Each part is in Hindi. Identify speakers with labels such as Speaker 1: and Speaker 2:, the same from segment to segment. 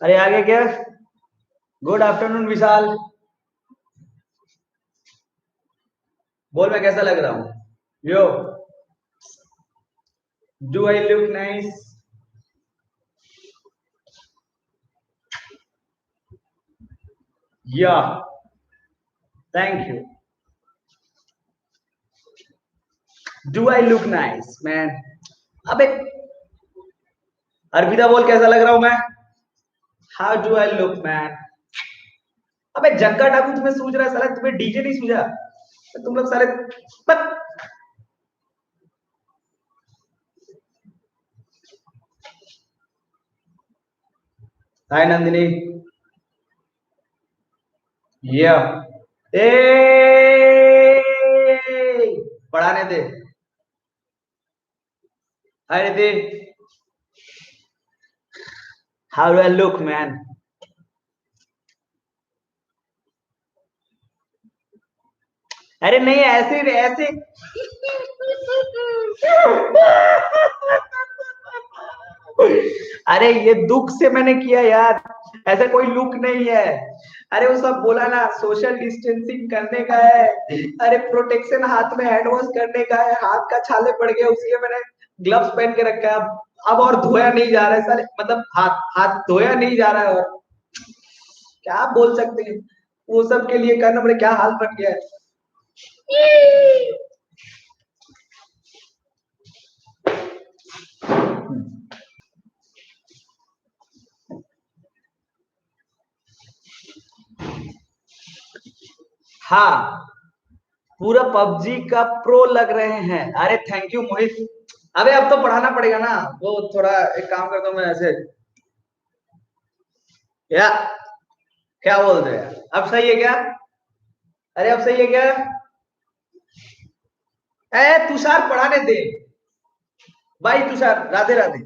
Speaker 1: अरे आगे क्या? गुड आफ्टरनून विशाल। बोल मैं कैसा लग रहा हूँ? यो, डू आई लुक नाइस? या, thank you. Do I look nice man? अबे अर्पिता बोल कैसा लग रहा हूं मैं? How do I look man? अबे जग्गा ठाकुर तुम्हें सूझ रहा है साला, तुम्हें डीजे नहीं सूझा? तुम लोग साले बस। हाय नंदिनी। या ए पढ़ाने दे। हाय रिति। How do I look man? अरे नहीं, ऐसे ऐसे। अरे ये दुख से मैंने किया यार, ऐसा कोई लुक नहीं है। अरे वो सब बोला ना, सोशल डिस्टेंसिंग करने का है। अरे प्रोटेक्शन हाथ में हैंड वॉश करने का है, हाथ का छाले पड़ गए उसके मैंने ग्लव्स पहन के रखा है। अब और धोया नहीं जा रहा है साले, मतलब हाथ हाथ धोया नहीं जा रहा है। और क्या बोल सकते हैं, वो सब के लिए करना पड़े, क्या हाल बन गया है। हाँ, पूरा पबजी का प्रो लग रहे हैं। अरे थैंक यू मोहित। अबे अब तो पढ़ाना पड़ेगा ना, वो थोड़ा एक काम करता हूँ मैं ऐसे। क्या? क्या बोल रहे हैं? अब सही है क्या? अरे अब सही है क्या? ए तुषार पढ़ाने दे। भाई तुषार, राधे राधे।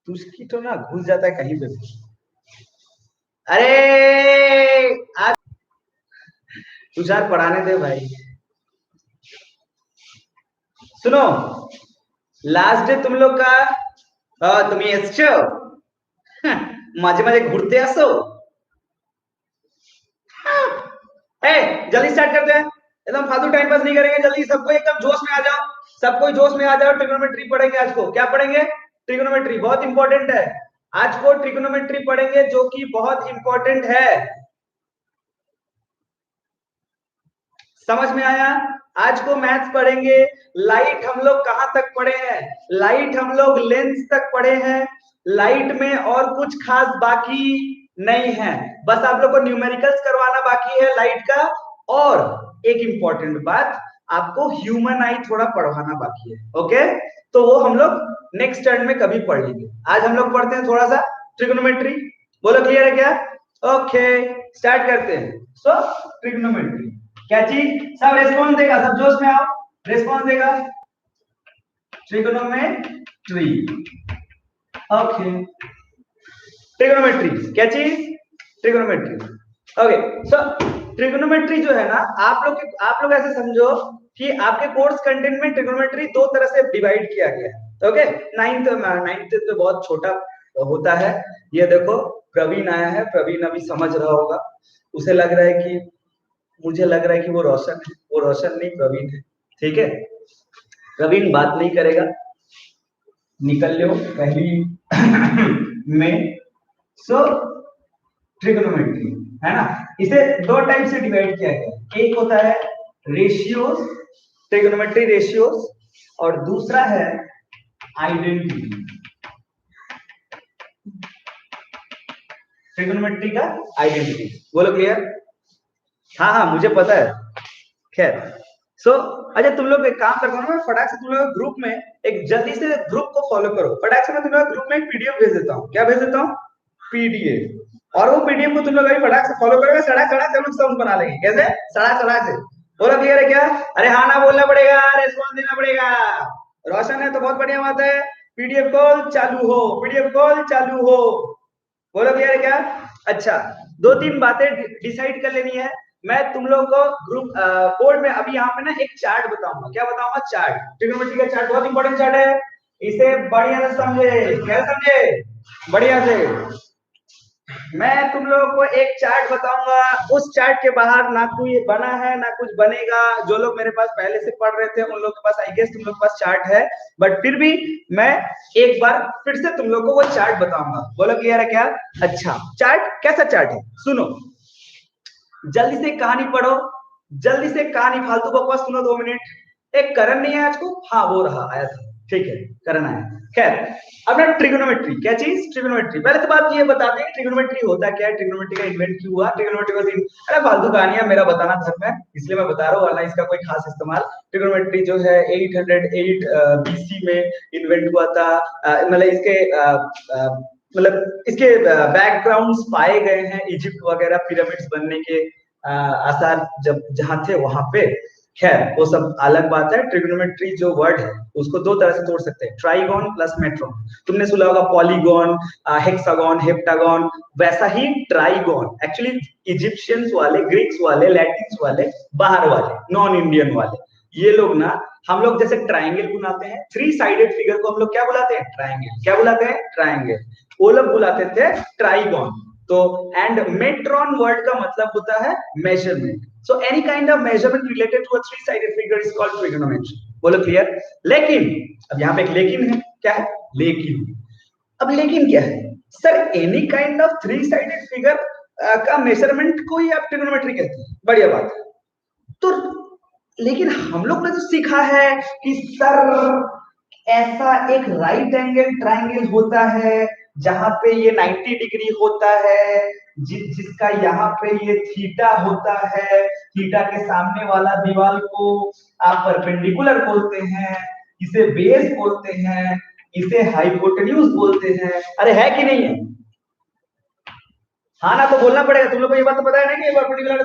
Speaker 1: तुझकी तो ना घुस जाता है कहीं पे भी। अरे आज तुषार पढ़ाने दे भाई। सुनो, लास्ट डे तुम लोग का তুমি এসছো? মাঝে মাঝে ঘুরতে আসো। ए जल्दी स्टार्ट करते हैं, एकदम फालतू टाइम पास नहीं करेंगे, जल्दी सबको एकदम जोश में आ जाओ। सबको जोश में आ जाओ, ट्रिग्नोमेट्री पढ़ेंगे आज को। क्या पढ़ेंगे? ट्रिग्नोमेट्री, बहुत इंपॉर्टेंट है। आज को ट्रिग्नोमेट्री पढ़ेंगे जो कि बहुत इंपॉर्टेंट है। समझ में आया? आज को मैथ्स पढ़ेंगे। लाइट हम लोग कहां तक पढ़े हैं? लाइट हम लोग लेंस तक पढ़े हैं। लाइट में और कुछ खास बाकी नहीं है, बस आप लोग को न्यूमेरिकल्स करवाना बाकी है लाइट का। और एक इंपॉर्टेंट बात, आपको ह्यूमन आई थोड़ा पढ़वाना बाकी है। ओके, तो वो हम लोग नेक्स्ट टर्न में कभी पढ़ लेंगे। आज हम लोग पढ़ते हैं थोड़ा सा ट्रिग्नोमेट्री। बोलो क्लियर है क्या? ओके, स्टार्ट करते हैं। सो ट्रिग्नोमेट्री क्या चीज? सब रेस्पॉन्स देगा, सब जोश में आओ। रेस्पॉन्स देगा ट्रिगोनोमेट्री। ओके, ट्रिगोनोमेट्री क्या चीज? ट्रिगोनोमेट्री। ओके, सो ट्रिगोनोमेट्री जो है ना, आप लोग ऐसे समझो कि आपके कोर्स कंटेंट में ट्रिगोनोमेट्री दो तरह से डिवाइड किया गया है। ओके, नाइन्थ तो बहुत छोटा होता है। ये देखो, प्रवीण आया है, प्रवीण अभी समझ रहा होगा। उसे लग रहा है कि, मुझे लग रहा है कि वो रोशन है, वो रोशन नहीं प्रवीण है। ठीक है, प्रवीण बात नहीं करेगा, निकल लो पहली में। सो ट्रिगोनोमेट्री है ना, इसे दो टाइप से डिवाइड किया गया। एक होता है रेशियोज, ट्रिगोनोमेट्री रेशियोज, और दूसरा है आइडेंटिटी। ट्रिगोनोमेट्री का आइडेंटिटी। बोलो क्लियर? हाँ हाँ मुझे पता है। खैर, सो अच्छा तुम लोग एक काम करो ना, फटाक से तुम लोग ग्रुप में एक जल्दी से ग्रुप को फॉलो करो। फटाक से मैं तुम लोग ग्रुप में एक पीडीएफ भेज देता हूँ। क्या भेज देता हूँ? पीडीएफ। और वो पीडीएफ को तुम लोग अभी फटाक से फॉलो करोगे, सड़क सड़क हम लोग साउंड बना लेंगे। कैसे? सड़क सड़क से। बोला क्लियर है क्या? अरे हाँ ना बोलना पड़ेगा, रेस्पॉन्स देना पड़ेगा। रोशन है तो बहुत बढ़िया बात है। पीडीएफ कॉल चालू हो, पीडीएफ कॉल चालू हो। बोलो क्लियर है क्या? अच्छा, दो तीन बातें डिसाइड कर लेनी है। मैं तुम लोगों को ग्रुप बोर्ड में अभी यहाँ पे ना एक चार्ट बताऊंगा। क्या बताऊंगा? चार्ट, ट्रिग्नोमेट्री का चार्ट, बहुत इंपॉर्टेंट चार्ट है। इसे बढ़िया से समझे, क्या समझे, बढ़िया से। मैं तुम लोगों को एक चार्ट बताऊंगा, उस चार्ट के बाहर ना कोई बना है ना कुछ बनेगा। जो लोग मेरे पास पहले से पढ़ रहे थे उन लोग के पास आई गेस तुम लोग के पास चार्ट है, बट फिर भी मैं एक बार फिर से तुम लोग को वो चार्ट बताऊंगा। बोलो क्लियर है क्या? अच्छा, चार्ट कैसा चार्ट है सुनो, जल्दी से कहानी पढ़ो, जल्दी से कहानी, फालतू बकवास सुनो 2 मिनट। एक करण नहीं है आज को, हाँ वो रहा आया था, ठीक है करण आया। खैर, अब ना ट्रिगोनोमेट्री, क्या चीज? ट्रिगोनोमेट्री। पहले तो बात ये बताते हैं ट्रिगोनोमेट्री होता क्या है, ट्रिगोनोमेट्री का इन्वेंट क्यों हुआ, ट्रिगोनोमेट्री का सीन। अरे फालतू कहानियां, मेरा बताना धर्म है इसलिए मैं बता रहा हूँ, वरना इसका कोई खास इस्तेमाल। ट्रिगोनोमेट्री जो है 808 बीसी में इन्वेंट हुआ था। मतलब इसके मतलब इसके बैकग्राउंड्स पाए गए हैं इजिप्ट वगैरह, पिरामिड्स बनने के आसार जब जहां थे वहां पे। खैर वो सब अलग बात है। ट्रिग्नोमेट्री जो वर्ड है उसको दो तरह से तोड़ सकते हैं, ट्राइगोन प्लस मेट्रॉन। तुमने सुना होगा पॉलीगॉन, हेक्सागोन, हेप्टागोन, वैसा ही ट्राइगोन। एक्चुअली इजिप्शियंस वाले, ग्रीक्स वाले, लैटिन्स वाले, बाहर वाले, नॉन इंडियन वाले, ये लोग ना, हम लोग जैसे ट्राइंगल बुलाते हैं, 3 साइडेड फिगर को हम लोग क्या बुलाते हैं? ट्राइंगल। क्या बुलाते हैं? ट्राइंगल। वो लोग बुलाते थे ट्राइगोन। तो एंड मेट्रॉन वर्ड का मतलब होता है measurement. So any kind of measurement related to a 3 sided figure is called trigonometry. बोलो क्लियर? लेकिन अब यहाँ पे एक लेकिन है, क्या है? लेकिन। अब लेकिन क्या है sir? Any kind of 3 sided figure का मेजरमेंट को ही आप ट्रिगोनोमेट्री कहते हैं, बढ़िया बात है। तो लेकिन हम लोग ने तो सीखा है कि सर ऐसा एक राइट एंगल ट्राइंगल होता है जहां पे ये 90 डिग्री होता है, जिसका यहाँ पे ये थीटा होता है, थीटा के सामने वाला दीवार को आप परपेंडिकुलर बोलते हैं, इसे बेस बोलते हैं, इसे हाइपोटेन्यूज बोलते हैं। अरे है कि नहीं है? हाँ ना, तो बोलना पड़ेगा। तुम लोग को ये बात तो पता है ना कि ये परपेंडिकुलर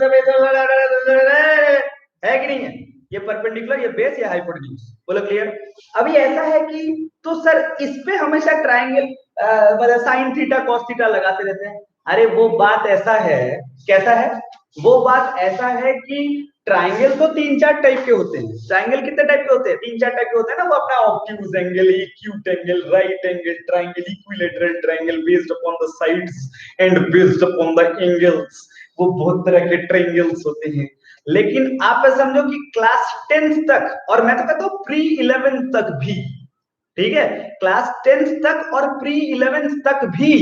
Speaker 1: है कि नहीं है? ये परपेंडिकुलर, ये बेस, ये हाइपोटेन्यूज। बोलो क्लियर? अभी ऐसा है कि तो सर इस पे हमेशा ट्रायंगल मतलब साइन थीटा कॉस थीटा लगाते रहते हैं। अरे वो बात ऐसा है, कैसा है? वो बात ऐसा है कि ट्रायंगल तो 3-4 टाइप के होते हैं। ट्रायंगल कितने टाइप के होते हैं? 3-4 टाइप के होते हैं ना। वो अपना obtuse angle, acute angle, right angle triangle, equilateral triangle based upon the sides and based upon the angles. वो बहुत तरह के ट्रायंगल्स होते हैं। लेकिन आप समझो कि क्लास 10th तक, और मैं तो कहता हूं प्री 11th तक भी, ठीक है, क्लास 10th तक और प्री 11th तक भी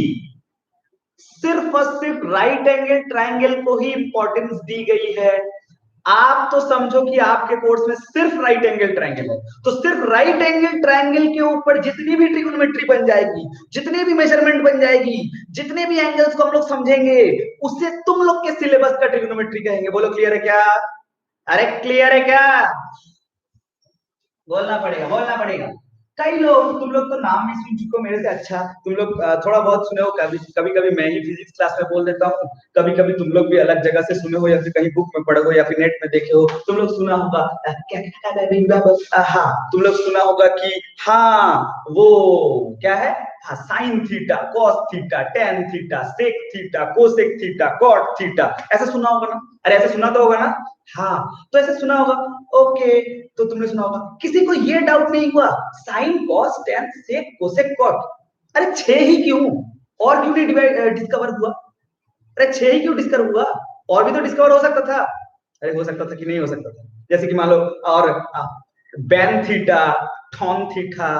Speaker 1: सिर्फ और सिर्फ राइट एंगल ट्रायंगल को ही इंपॉर्टेंस दी गई है। आप तो समझो कि आपके कोर्स में सिर्फ राइट एंगल ट्रायंगल है, तो सिर्फ राइट एंगल ट्रायंगल के ऊपर जितनी भी ट्रिगोनोमेट्री बन जाएगी, जितने भी मेजरमेंट बन जाएगी, जितने भी एंगल्स को हम लोग समझेंगे, उससे तुम लोग के सिलेबस का ट्रिगोनोमेट्री कहेंगे। बोलो क्लियर है क्या? अरे क्लियर है क्या? बोलना पड़ेगा, बोलना पड़ेगा। कई लोग, तुम लोग तो नाम नहीं सुन चुके हो मेरे से अच्छा, तुम लोग थोड़ा बहुत सुने हो, कभी कभी कभी मैं ही फिजिक्स क्लास में बोल देता हूँ, कभी कभी तुम लोग भी अलग जगह से सुने हो या फिर कहीं बुक में पढ़े हो या फिर नेट में देखे हो। तुम लोग सुना होगा हाँ, तुम लोग सुना होगा कि हाँ वो क्या है, हाँ sine theta, cos theta, tan theta, sec theta, cosec theta, cot theta, ऐसा सुना होगा ना? अरे ऐसा सुना तो होगा ना? हाँ, तो ऐसे सुना होगा। ओके, तो तुमने सुना होगा। किसी को ये डाउट नहीं हुआ sine cos tan sec cosec cot, अरे 6 ही क्यों? और क्यों नहीं डिस्कवर हुआ? अरे 6 ही क्यों डिस्कवर हुआ? और भी तो डिस्कवर हो सकता था। अरे हो सकता था कि नहीं हो सकता था? जैसे कि मान लो, और बेन थीटा, थॉन थीटा,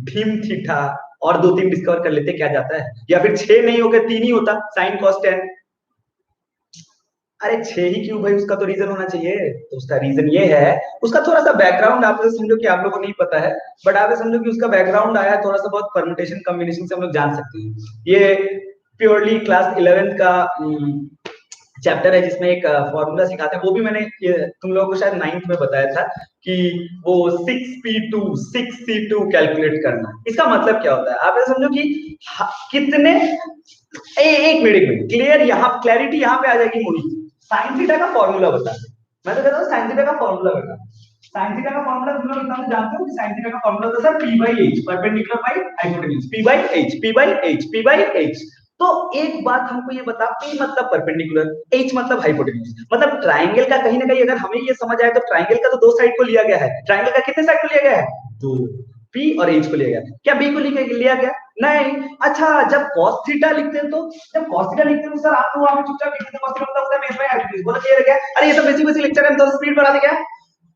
Speaker 1: भीम थीटा, और 2-3 डिस्कवर कर लेते, क्या जाता है? या फिर 6 नहीं होगा, 3 ही होता, साइन कॉस टेन। अरे 6 ही क्यों भाई? उसका तो रीजन होना चाहिए। तो उसका रीजन ये है, उसका थोड़ा सा बैकग्राउंड आप समझो कि आप लोगों को नहीं पता है, बट आप समझो कि उसका बैकग्राउंड आया थोड़ा सा बहुत परम्यूटेशन कॉम्बिनेशन से हम लोग जान सकते हैं। ये प्योरली क्लास 11th का चैप्टर है जिसमें एक फॉर्मूला सिखाते हैं। वो भी मैंने तुम लोगों को शायद 9th में बताया था कि वो 6p2 6c2 कैलकुलेट करना। इसका मतलब क्या होता है आप ये समझो कि कितने एक मिनट क्लियर, यहाँ क्लैरिटी यहाँ पे आ जाएगी। मोहित, साइन थीटा का फॉर्मूला बता। मैं तो कहता हूँ साइन थीटा का फॉर्मूला बता। साइन थीटा का फॉर्मूला तुम लोग इतना जानते हो कि साइन थीटा का फॉर्मूला होता है p by h, perpendicular by hypotenuse, p by h, p by h, p by h। तो एक बात हमको ये बता, p मतलब परपेंडिकुलर, h मतलब हाइपोटेन्यूज, मतलब ट्रायंगल का कहीं ना कहीं अगर हमें ये समझ आए तो ट्रायंगल का तो 2 साइड को लिया गया है। ट्रायंगल का कितने साइड को लिया गया है? 2। P और H को लिया गया। क्या B को लिया गया? नहीं। अच्छा, जब cos थीटा लिखते हैं तो सर आप तो वहां पे चुपचाप लिख देते हैं, cos थीटा मतलब होता है बेस बाय हाइपोटेन्यूज। बोलो क्लियर है क्या? अरे ये सब बेसिक लेक्चर है, हम थोड़ा स्पीड बढ़ा दे क्या?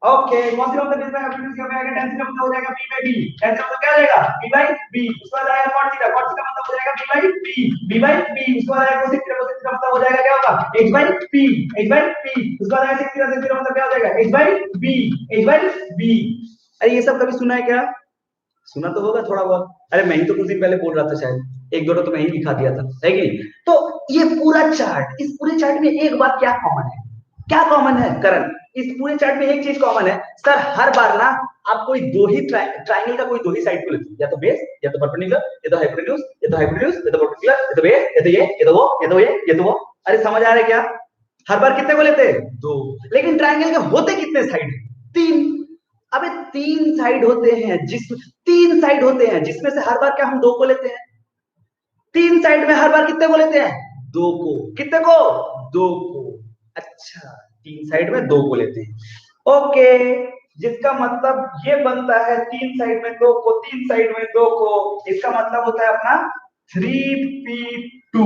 Speaker 1: ओके, cos थीटा मतलब बेस बाय हाइपोटेन्यूज क्या आएगा? tan थीटा मतलब हो जाएगा P by B, tan theta मतलब क्या आ जाएगा? P by B। उसके बाद आएगा cot थीटा मतलब हो जाएगा B by B। उसके बाद आएगा cosec थीटा मतलब हो जाएगा क्या होगा? H by P। उसके बाद आएगा sec थीटा मतलब क्या हो जाएगा? H by B। अरे ये सब कभी सुना है क्या? सुना तो होगा थोड़ा बहुत। अरे मैं ही तो कुछ दिन पहले बोल रहा था, शायद एक दो तो मैं ही दिखा दिया था, है कि नहीं? तो ये पूरा चार्ट, इस पूरे चार्ट में एक बात क्या कॉमन है? क्या कॉमन है करण? इस पूरे चार्ट में एक चीज कॉमन है सर, हर बार ना आप कोई दो ही ट्राइंगल का कोई दो ही साइड को लेते हैं, या तो बेस या तो परपेंडिकुलर, या तो हाइपोटेन्यूज या तो परपेंडिकुलर, या तो बेस या तो ये या तो वो या तो ये या तो वो। अरे समझ आ रहा है क्या? हर बार कितने को लेते हैं? दो। लेकिन ट्राइंगल के होते कितने साइड? तीन। अबे तीन साइड होते हैं, जिसमें से हर बार क्या हम दो को लेते हैं? तीन साइड में हर बार कितने को लेते हैं? दो को। कितने को? दो को। अच्छा, तीन साइड में दो को लेते हैं। ओके, जिसका मतलब ये बनता है तीन साइड में दो को, इसका मतलब होता है अपना 3p2।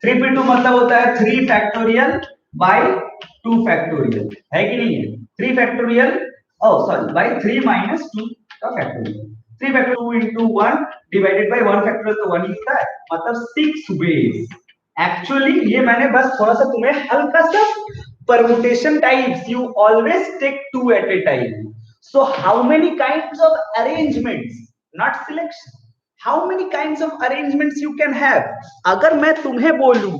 Speaker 1: 3p2 मतलब होता है 3 फैक्टोरियल बाय 2 फैक्टोरियल, है कि नहीं है? 3 फैक्टोरियल बाय 3 माइनस 2 का factorial. 3 factorial 2 into 1 divided by 1 factorial, तो 1 ही होता है, मतलब 6 वेज। एक्चुअली ये मैंने बस थोड़ा सा तुम्हें हल्का सा permutation types, you always take two at a time. So how many kinds of arrangements, not selection, how many kinds of arrangements you can have? अगर मैं तुम्हें बोलूं,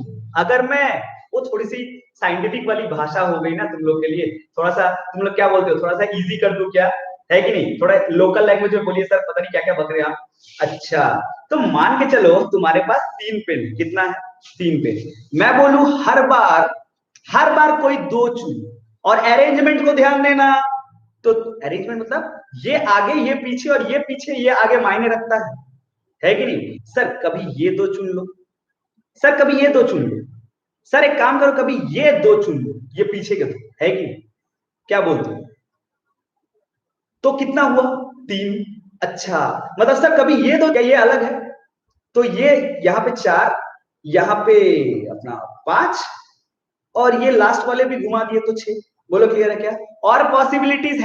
Speaker 1: वो थोड़ी सी साइंटिफिक वाली भाषा हो गई ना तुम लोग के लिए, थोड़ा सा तुम लोग क्या बोलते हो, थोड़ा सा इजी कर दूं क्या? है कि नहीं? थोड़ा लोकल लैंग्वेज में बोलिए सर, पता नहीं क्या क्या बक रहे हैं आप। अच्छा, तो मान के चलो तुम्हारे पास 3 पेन, कितना है? 3 पेन। मैं बोलूं हर बार कोई दो चुन, और अरेंजमेंट को ध्यान देना। तो अरेंजमेंट मतलब ये आगे ये पीछे और ये पीछे ये आगे मायने रखता है कि नहीं? सर कभी ये दो चुन लो, सर कभी ये दो चुन लो, सर एक काम करो कभी ये दो चुन लो, ये पीछे के दो, है कि नहीं? क्या बोलते हो? तो कितना हुआ? 3। अच्छा, मतलब सर कभी ये दो, क्या ये अलग है? तो ये यहाँ पे 4, यहाँ पे अपना 5, और ये लास्ट वाले भी घुमा दिए तो 6। बोलो क्लियर है क्या? और पॉसिबिलिटीज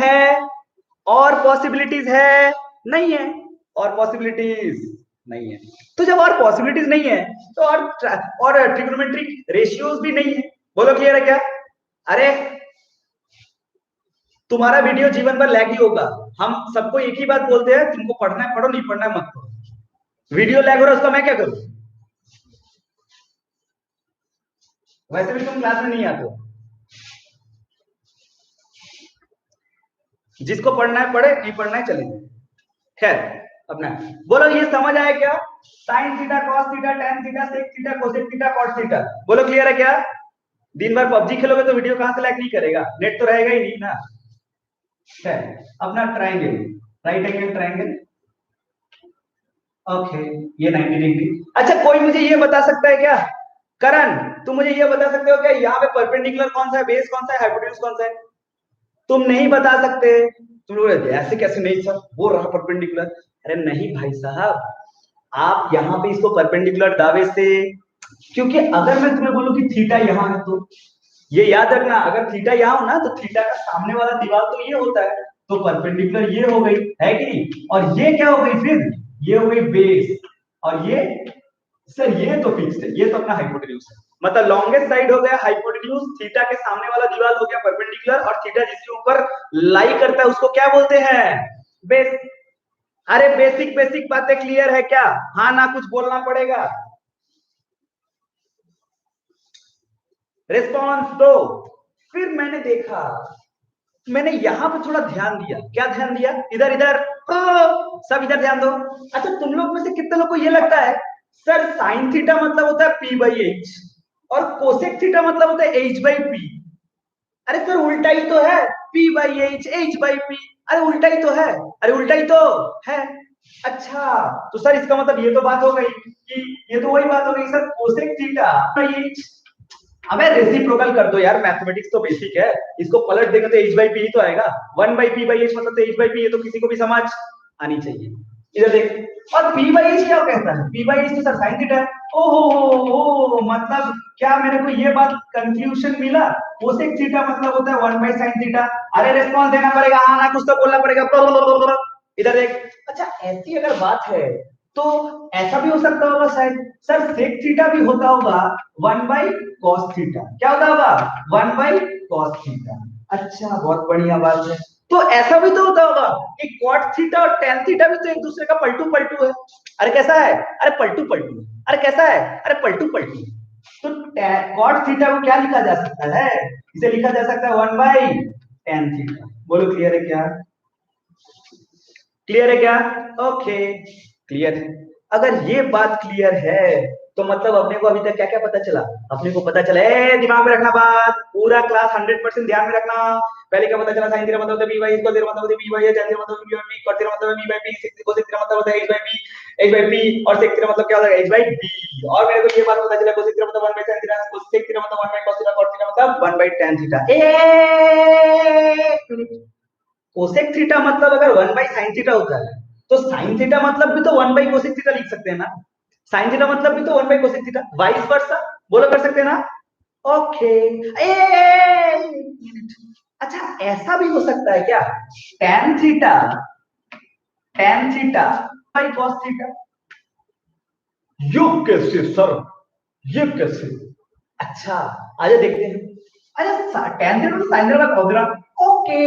Speaker 1: है? नहीं है। और पॉसिबिलिटीज नहीं है। तो जब और पॉसिबिलिटीज नहीं है तो और ट्रिग्नोमेट्रिक रेशियोज भी नहीं है। बोलो क्लियर है क्या? अरे तुम्हारा वीडियो जीवन भर लैग ही होगा। हम सबको एक ही बात बोलते हैं, तुमको पढ़ना है पढ़ो, नहीं पढ़ना है मत पढ़ो। वीडियो लैग हो रहा है उसका मैं क्या करूं? वैसे भी तुम क्लास में नहीं आते हो। जिसको पढ़ना है पढ़े, नहीं पढ़ना है चले जाए। खैर अपना बोलो, ये समझ आया क्या? Sine theta, cos theta, tan theta, sec theta, cosec theta, cot theta. बोलो क्लियर है क्या? दिन भर पबजी खेलोगे तो वीडियो कहां से लैग नहीं करेगा, नेट तो रहेगा ही नहीं ना। खैर अपना triangle, right angle triangle, okay, ये 90 डिग्री। अच्छा, कोई मुझे ये बता सकता है क्या? करण, तुम मुझे ये बता सकते हो क्या यहाँ पे परपेंडिकुलर कौन सा है, बेस कौन सा है, हाइपोटेन्यूज कौन सा है? तुम नहीं बता सकते। तुम लोग ऐसे कैसे नहीं सर, वो रहा परपेंडिकुलर। अरे नहीं भाई साहब, आप यहाँ पे इसको परपेंडिकुलर दावे से, क्योंकि अगर मैं तुम्हें बोलूं कि थीटा यहाँ है, तो ये याद रखना, अगर थीटा यहाँ हो ना तो थीटा का सामने वाला दीवार तो ये होता है, तो परपेंडिकुलर ये हो गई, है कि नहीं? और ये क्या हो गई फिर? ये हो गई बेस, और ये सर ये तो फिक्स्ड है, ये तो अपना हाइपोटेन्यूज है। मतलब लॉन्गेस्ट साइड हो गया हाइपोटेन्यूज, थीटा के सामने वाला दीवार हो गया परपेंडिकुलर, और थीटा जिसके ऊपर लाई करता है उसको क्या बोलते हैं? बेस। अरे बेसिक बेसिक बातें क्लियर है क्या? हाँ ना, कुछ बोलना पड़ेगा। रिस्पॉन्स दो। फिर मैंने देखा, मैंने यहां पे थोड़ा ध्यान दिया। क्या ध्यान दिया? इधर इधर सब इधर ध्यान दो। अच्छा, तुम लोग में से कितने लोग को ये लगता है सर साइन थीटा मतलब होता है P बाई H, और कोसेक थीटा मतलब होता है H बाई P? अरे सर उल्टा ही तो है, P by H, H by P। अरे उल्टा ही तो है, अरे उल्टा ही तो है। अच्छा, तो सर इसका मतलब ये तो बात हो गई कि ये तो वही बात हो गई sir, cosec theta by H। अबे रेसिप्रोकल कर दो यार, मैथमेटिक्स तो बेसिक है, इसको पलट देंगे तो h by p ही तो आएगा, 1 by p by h मतलब तो h by p, ये तो किसी को भी समझ आनी चाहिए। इधर देख, और p by h क्या कहता है, p by h तो सर sin थीटा है। ओहो मतलब क्या मेरे को ये बात कंफ्यूजन मिला, कोसेक थीटा मतलब होता है 1 by sin थीटा। अरे रिस्पांस देना पड़ेगा, हाँ ना कुछ तो बोलना पड़ेगा। इधर देख, अच्छा ऐसी अगर बात है तो ऐसा भी हो सकता होगा शायद, सर सेक थीटा भी होता होगा 1 बाई कॉस थीटा, क्या होता होगा 1 बाई कॉस थीटा। अच्छा बहुत बढ़िया बात है, तो ऐसा भी तो होता होगा कि कॉट थीटा और टेन थीटा भी तो एक दूसरे का पलटू पलटू है। अरे कैसा है, अरे पलटू पलटू, अरे कैसा है, अरे पलटू पलटू। तो कॉट थीटा को क्या लिखा जा सकता है, इसे लिखा जा सकता है 1 बाई टेन थीटा। बोलो क्लियर है क्या, क्लियर है क्या, ओके क्लियर है। अगर ये बात क्लियर है तो मतलब अपने को अभी तक क्या क्या पता चला, अपने को पता चला, दिमाग में रखना बात, पूरा क्लास 100% ध्यान में रखना। पहले क्या पता चला, साइन थीटा मतलब होता है b बाई, cos थीटा मतलब होता है b बाई, tan थीटा मतलब b बाई, cot थीटा मतलब b by b, cos theta मतलब होता है h बाई p, और sec थीटा मतलब क्या होता है h बाई b। और मेरे को ये बात पता चला, cos थीटा मतलब 1 by tan theta, sec theta मतलब 1 by cos theta, cot theta मतलब 1 by tan theta. Cosec theta मतलब अगर 1 बाई साइन थीटा होता है तो साइन थीटा मतलब भी तो 1 बाई कोसेक थीटा लिख सकते हैं ना, साइन थीटा मतलब भी तो 1 by cosec theta, vice versa. बोलो कर सकते हैं ना, ओके। अच्छा ऐसा भी हो सकता है क्या, tan theta, tan theta by cos theta, यो कैसे सर, ये कैसे, अच्छा आइए देखते हैं। अच्छा tan थीटा तो sin theta by cos theta, okay.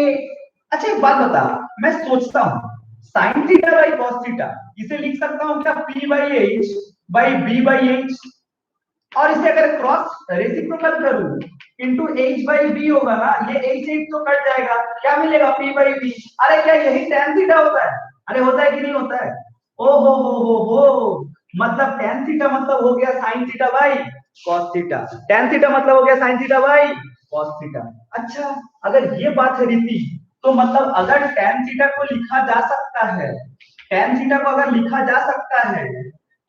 Speaker 1: अच्छा एक बात बता, मैं सोचता हूँ sin theta by cos theta इसे लिख सकता हूँ क्या p by h by b by h, और इसे अगर क्रॉस रेसिप्रोकल करूं इनटू h बाई b होगा ना, ये h तो कट जाएगा, क्या मिलेगा p बाई b। अरे क्या यही tan थीटा होता है, अरे होता है कि नहीं होता है, ओ हो मतलब tan थीटा मतलब हो गया sin theta by cos theta, tan theta मतलब हो गया sin theta by cos theta. अच्छा अगर ये बात है रीति, तो मतलब अगर tan थीटा को लिखा जा सकता है, tan थीटा को अगर लिखा जा सकता है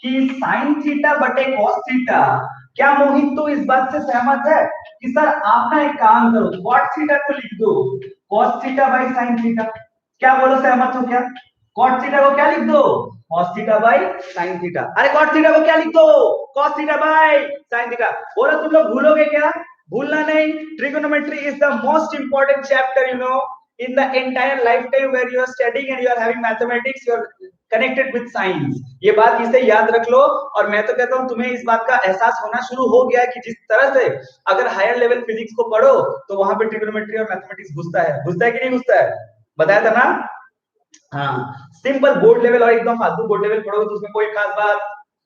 Speaker 1: कि साइन थीटा बटे कॉस थीटा, क्या मोहित तो इस बात से सहमत है कि सर आप ना एक काम करो, कॉट थीटा को लिख दो cos theta by sine theta, क्या बोलो सहमत हो क्या, कॉट थीटा को क्या लिख दो cos theta by sine theta, अरे कॉट थीटा को क्या लिख दो cos theta by sine theta. बोलो तुम लोग भूलोगे क्या, भूलना नहीं, trigonometry is the most important chapter you know in the entire lifetime where you are studying and you are having mathematics, you are connected with science। ये बात इसे याद रख लो, और मैं तो कहता हूँ तुम्हें इस बात का एहसास होना शुरू हो गया कि जिस तरह से अगर हायर लेवल फिजिक्स को पढ़ो तो वहां पे ट्रिगोनोमेट्री और मैथमेटिक्स घुसता है कि नहीं घुसता है, बताया था ना। हाँ सिंपल बोर्ड लेवल और एकदम फालतू बोर्ड लेवल पढ़ोगे तो उसमें कोई खास बात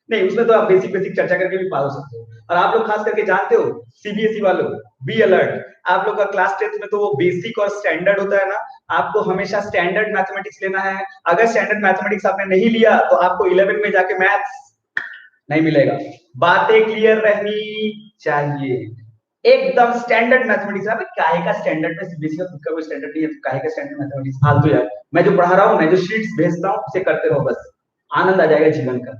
Speaker 1: नहीं, उसमें तो आप बेसिक बेसिक चर्चा करके भी पार हो सकते हो। और आप लोग खास करके जानते हो सीबीएसई वालों, बी अलर्ट, आप लोग का क्लास 10th में तो वो बेसिक और स्टैंडर्ड होता है ना, आपको हमेशा स्टैंडर्ड मैथमेटिक्स लेना है। अगर स्टैंडर्ड मैथमेटिक्स आपने नहीं लिया तो आपको 11 में जाके मैथ्स नहीं मिलेगा, बातें क्लियर रहनी चाहिए। एकदम स्टैंडर्ड मैथमेटिक्स, अबे काहे का स्टैंडर्ड में, सीबीएसई का खुद का कोई स्टैंडर्ड नहीं है, काहे का स्टैंडर्ड मैथमेटिक्स फालतू यार। मैं जो पढ़ा रहा हूँ, मैं जो शीट्स भेजता हूँ उसे करते रहो बस, आनंद आ जाएगा जीवन का।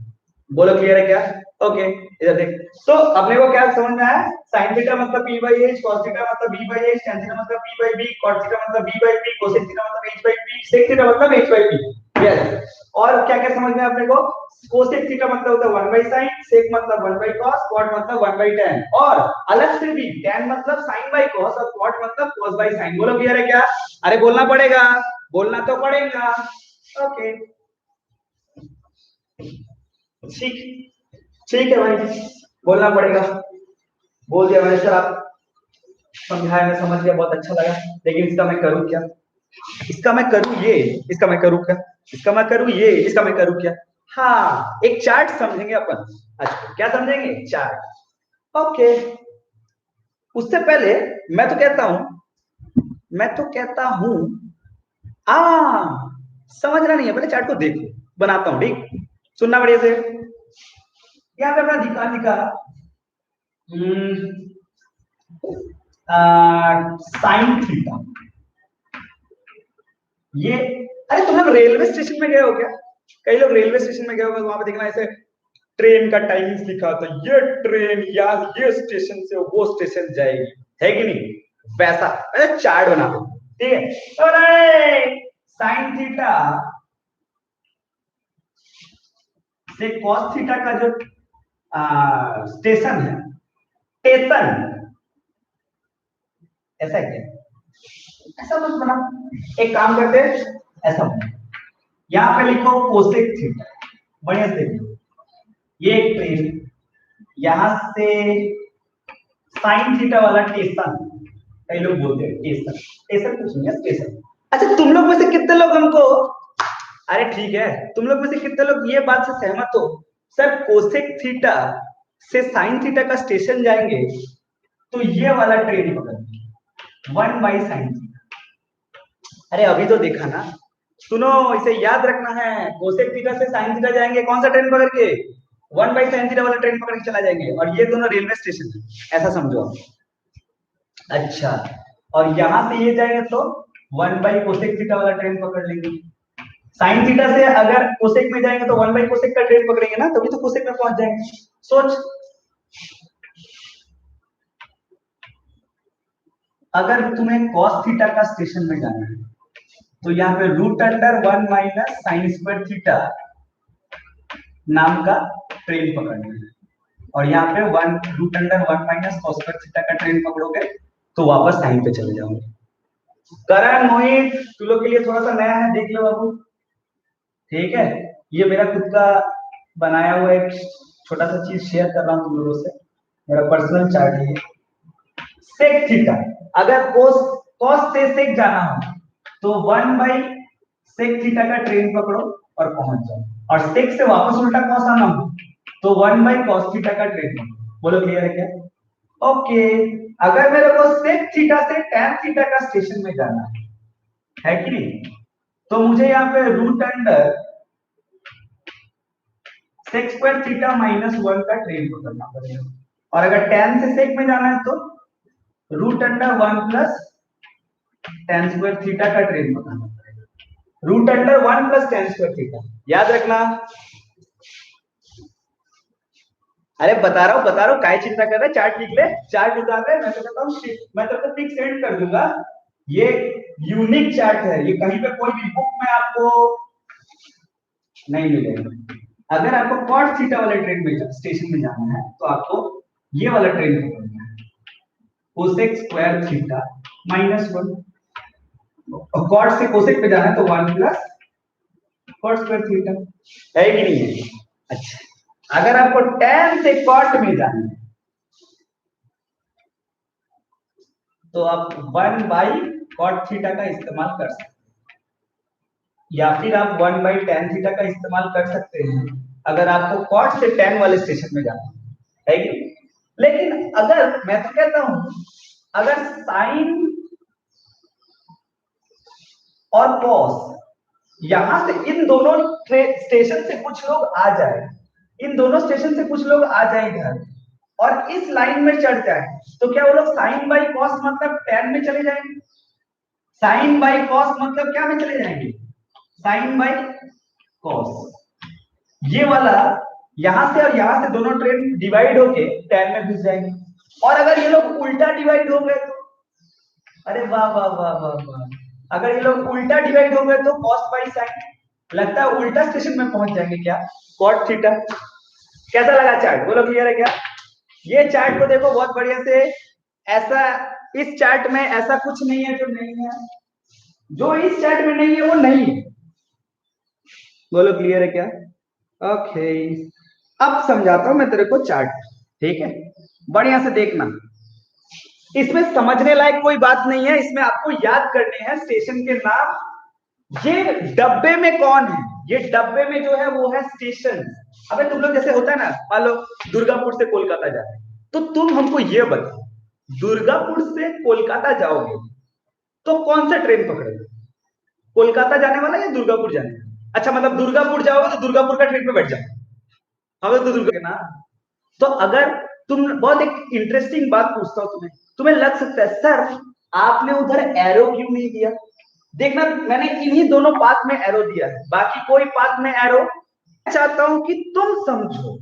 Speaker 1: बोलो क्लियर है क्या, ओके। इधर देख, तो अपने को क्या समझ में आया, sin थीटा मतलब p by h, cos theta मतलब b by h, tan theta मतलब p by b, cot theta मतलब b by b, cosec theta मतलब h by p, sec theta मतलब h by p। यस, और क्या क्या समझ में अपने को, cosec थीटा मतलब होता है 1 by sin, sec मतलब 1 by cos, cot मतलब 1 by tan, और अलग से भी tan मतलब sin by cos और cot मतलब cos by sin। बोलो क्लियर है क्या, अरे बोलना पड़ेगा, बोलना तो पड़ेगा, ओके ठीक, ठीक है भाई बोलना पड़ेगा, बोल दिया मैंने सर, आप समझाया मैं समझ गया, बहुत अच्छा लगा, लेकिन इसका मैं करूँ क्या, इसका मैं करूँ ये, इसका मैं करूँ क्या, इसका मैं करूँ ये, इसका मैं करूँ क्या। हाँ एक चार्ट समझेंगे अपन, अच्छा क्या समझेंगे, चार्ट, ओके। उससे पहले मैं तो कहता हूं, मैं तो कहता हूं आ समझना नहीं है, पहले चार्ट को देखो, बनाता हूं ठीक, सुनना बढ़िया से। यहाँ पे अपना दिखा दिखा साइन थीटा, ये, अरे तुम लोग रेलवे स्टेशन में गए हो क्या, कई लोग रेलवे स्टेशन में गए होंगे, वहां पे देखना ऐसे ट्रेन का टाइमिंग लिखा तो ये ट्रेन या ये स्टेशन से वो स्टेशन जाएगी, है कि नहीं? वैसा चार्ट बना दो, ठीक है। तो साइन थीटा से कॉस थीटा का जो स्टेशन है, स्टेशन ऐसा है क्या? ऐसा मत बना, एक काम करते हैं, ऐसा बना, यहाँ पे लिखो कोसेक थीटा, बढ़िया से देखो, ये एक ट्रेन, यहां से साइन थीटा वाला स्टेशन, कई लोग बोलते हैं स्टेशन, स्टेशन कुछ नहीं है, स्टेशन। अच्छा तुम लोग में से कितने लोग हमको, अरे ठीक है, तुम लोग में से कितने लोग ये बात से सहमत हो सर कोसेक थीटा से साइन थीटा का स्टेशन जाएंगे तो ये वाला ट्रेन पकड़ेंगे 1/sin थीटा? अरे अभी तो देखा ना, सुनो इसे याद रखना है, कोसेक थीटा से साइन थीटा जाएंगे, कौन सा ट्रेन पकड़ के? 1/sin थीटा वाला ट्रेन पकड़ के चला जाएंगे, और ये दोनों रेलवे स्टेशन है, ऐसा समझो आप। अच्छा, और यहां से ये जाएंगे तो 1/कोसेक थीटा वाला ट्रेन पकड़ लेंगे। साइन थीटा से अगर कोसेक में जाएंगे तो 1/कोसेक का ट्रेन पकड़ेंगे ना, तभी तो कोसेक में पहुंच जाएंगे। सोच, अगर तुम्हें कॉस थीटा का स्टेशन में जाना है तो यहाँ पे √1 - sin² थीटा नाम का ट्रेन पकड़ना है, और यहाँ पे √1 - cos² थीटा का ट्रेन पकड़ोगे तो वापस साइन पे चले जाओगे। करण, मोहित, तुम लोग के लिए थोड़ा सा नया है, देख लो बाबू, ठीक है। ये मेरा खुद का बनाया हुआ एक छोटा सा चीज शेयर कर रहा हूँ तुम लोगों से, मेरा पर्सनल चार्ट है। सेक थीटा, अगर कोस कॉस से सेक जाना हो तो 1/सेक थीटा का ट्रेन पकड़ो और पहुंच जाओ, और सेक से वापस उल्टा कॉस आना हो तो 1/cos थीटा का ट्रेन पकड़ो। बोलो क्लियर है क्या? ओके, अगर मेरे को सेक थीटा से टैन थीटा का स्टेशन में जाना है कि नहीं, तो मुझे यहाँ पे √sec² थीटा -1 का ट्रेन पकड़ना पड़ेगा, और अगर tan से sec में जाना है तो √1 + tan² थीटा का ट्रेन पकड़ना पड़ेगा। √1 + tan² थीटा, याद रखना। अरे बता रहा हूँ, काय चिंता कर रहे, चार्ट लिख ले, चार्ट उतार ले, मैं तो कहता हूँ मैं तो पिक सेंड कर दूंगा। ये यूनिक चार्ट है, ये कहीं पे कोई भी बुक में आपको नहीं मिलेगा। अगर आपको कॉट थीटा वाले ट्रेन में स्टेशन में जाना है तो आपको ये वाला ट्रेन पकड़ना है, कोसेक² थीटा -1, और कॉट से कोसेक पे जाना है तो 1 + cot² थीटा, है कि नहीं है? अच्छा, अगर आपको tan से cot में जाना है तो आप 1/cot थीटा का इस्तेमाल कर सकते हैं, या फिर आप 1/tan थीटा का इस्तेमाल कर सकते हैं अगर आपको कॉट से tan वाले स्टेशन में जाना है कि? लेकिन अगर मैं तो कहता हूं, अगर साइन और कॉस यहां से इन दोनों स्टेशन से कुछ लोग आ जाए, इन दोनों स्टेशन से कुछ लोग आ जाए इधर और इस लाइन में चढ़ जाए, तो क्या वो लोग साइन बाई कॉस मतलब tan में चले जाएंगे? साइन बाई कॉस मतलब क्या में चले जाएंगे? Sine by cos. ये वाला यहां से और यहां से दोनों ट्रेन डिवाइड होके tan में घुस जाएंगे, और अगर ये लोग उल्टा डिवाइड हो गए तो, अरे वाह वाह वाह वाह वाह, अगर ये लोग उल्टा डिवाइड हो गए तो cos बाई साइन, लगता है उल्टा स्टेशन में पहुंच जाएंगे क्या? cot theta. कैसा लगा चार्ट, बोलो क्लियर है क्या? ये चार्ट को देखो बहुत बढ़िया से, ऐसा इस चार्ट में ऐसा कुछ नहीं है जो नहीं है, जो इस चार्ट में नहीं है वो नहीं है। बोलो क्लियर है क्या? ओके, अब समझाता हूं मैं तेरे को चार्ट, ठीक है, बढ़िया से देखना। इसमें समझने लायक कोई बात नहीं है, इसमें आपको याद करने हैं स्टेशन के नाम। ये डब्बे में कौन है? ये डब्बे में जो है वो है स्टेशन। अबे तुम लोग जैसे होता है ना, मान लो दुर्गापुर से कोलकाता जा रहे हैं, तो तुम हमको ये बताओ, दुर्गापुर से कोलकाता जाओगे तो कौन सा ट्रेन पकड़ोगे? कोलकाता जाने वाला या दुर्गापुर जाने वाला? अच्छा, मतलब दुर्गापुर जाओगे तो दुर्गापुर का ट्रेन पे बैठ जाओ, हमें तो दुर्गा ना। तो अगर तुम, बहुत एक इंटरेस्टिंग बात पूछता हूं तुम्हें, तुम्हें लग सकता है सर आपने उधर एरो क्यों नहीं दिया? देखना, मैंने इन्हीं दोनों पाथ में एरो दिया है, बाकी कोई पाथ में एरो चाहता हूं कि तुम समझो,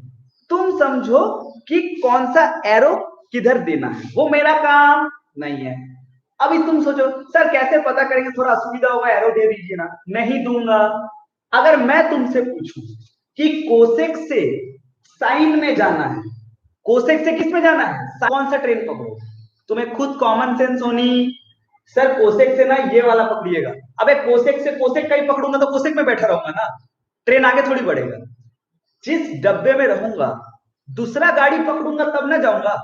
Speaker 1: तुम समझो कि कौन सा एरो किधर देना है, वो मेरा काम नहीं है। अभी तुम सोचो सर कैसे पता करेंगे, थोड़ा असुविधा होगा, एरो दे दीजिए ना। नहीं दूंगा। अगर मैं तुमसे पूछूं कि कोसेक से साइन में जाना है, कोसेक से किस में जाना है, कौन सा ट्रेन पकड़ो, तुम्हें खुद कॉमन सेंस होनी, सर कोसेक से ना ये वाला पकड़िएगा। अबे कोसेक से कोसेक का ही पकड़ूंगा तो कोसेक में बैठा रहूंगा ना, ट्रेन आगे थोड़ी बढ़ेगा। जिस डब्बे में रहूंगा दूसरा गाड़ी पकड़ूंगा तब ना जाऊंगा।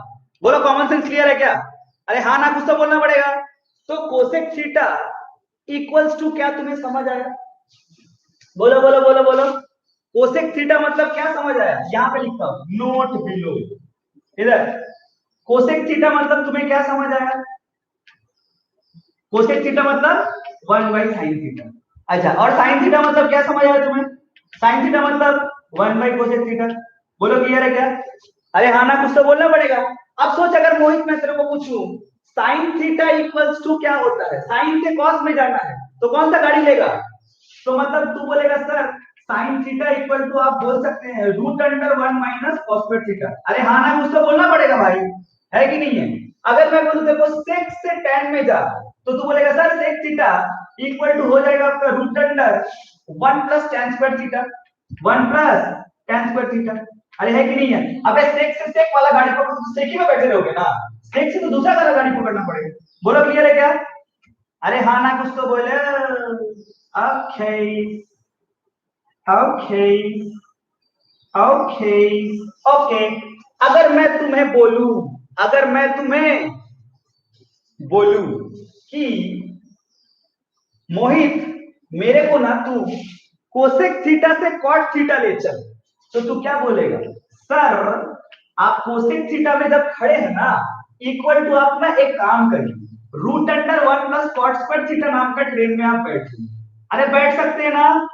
Speaker 1: बोलो कॉमन सेंस क्लियर है क्या? अरे हाँ ना कुछ तो बोलना पड़ेगा। तो कोसेक थीटा इक्वल्स टू क्या, तुम्हें समझ आया? बोलो बोलो बोलो बोलो। कोसेक थीटा मतलब क्या समझ आया? यहाँ पे लिखता हूं नोट बिलो, इधर कोसेक थीटा मतलब तुम्हें क्या समझ आया? कोसेक थीटा मतलब 1/sin थीटा। अच्छा, और साइन थीटा मतलब क्या समझ आया तुम्हें? साइन थीटा मतलब 1/कोसेक थीटा। बोलो क्लियर है क्या? अरे हाँ ना कुछ तो बोलना पड़ेगा। अब सोच, अगर मोहित मैं तेरे को पूछूं साइन थीटा इक्वल्स टू क्या होता है, साइन से कॉस में जाना है तो कौन सा गाड़ी लेगा? तो मतलब तू बोलेगा sir sine theta equal to, आप बोल सकते हैं √1 - cos स्क्वायर थीटा। अरे हाँ ना कुछ तो बोलना पड़ेगा भाई, है कि नहीं है? अगर मैं बोलूं देखो सेक से tan में जा, तो तू बोलेगा sir sec theta equal to हो जाएगा आपका √1 + tan square theta, 1 + tan square theta. अरे है कि नहीं है? अबे सेक से सेक वाला गाड़ी पकड़ो तो सेक ही में बैठे रहोगे ना, सेक से तो दूसरा वाला गाड़ी पकड़ना पड़ेगा। बोलो क्लियर है क्या? अरे हाँ ना कुछ तो बोले। Okay okay okay okay. अगर मैं तुम्हें बोलूं, अगर मैं तुम्हें बोलूं कि मोहित मेरे को ना तू कोसेक थीटा से कॉट थीटा ले चल, तो तू क्या बोलेगा? सर आप कोसेक थीटा में जब खड़े हैं ना, इक्वल टू आप ना एक काम करिए √1 + cot स्क्वायर थीटा नाम का ट्रेन में आप बैठिए। अरे बैठ सकते हैं ना?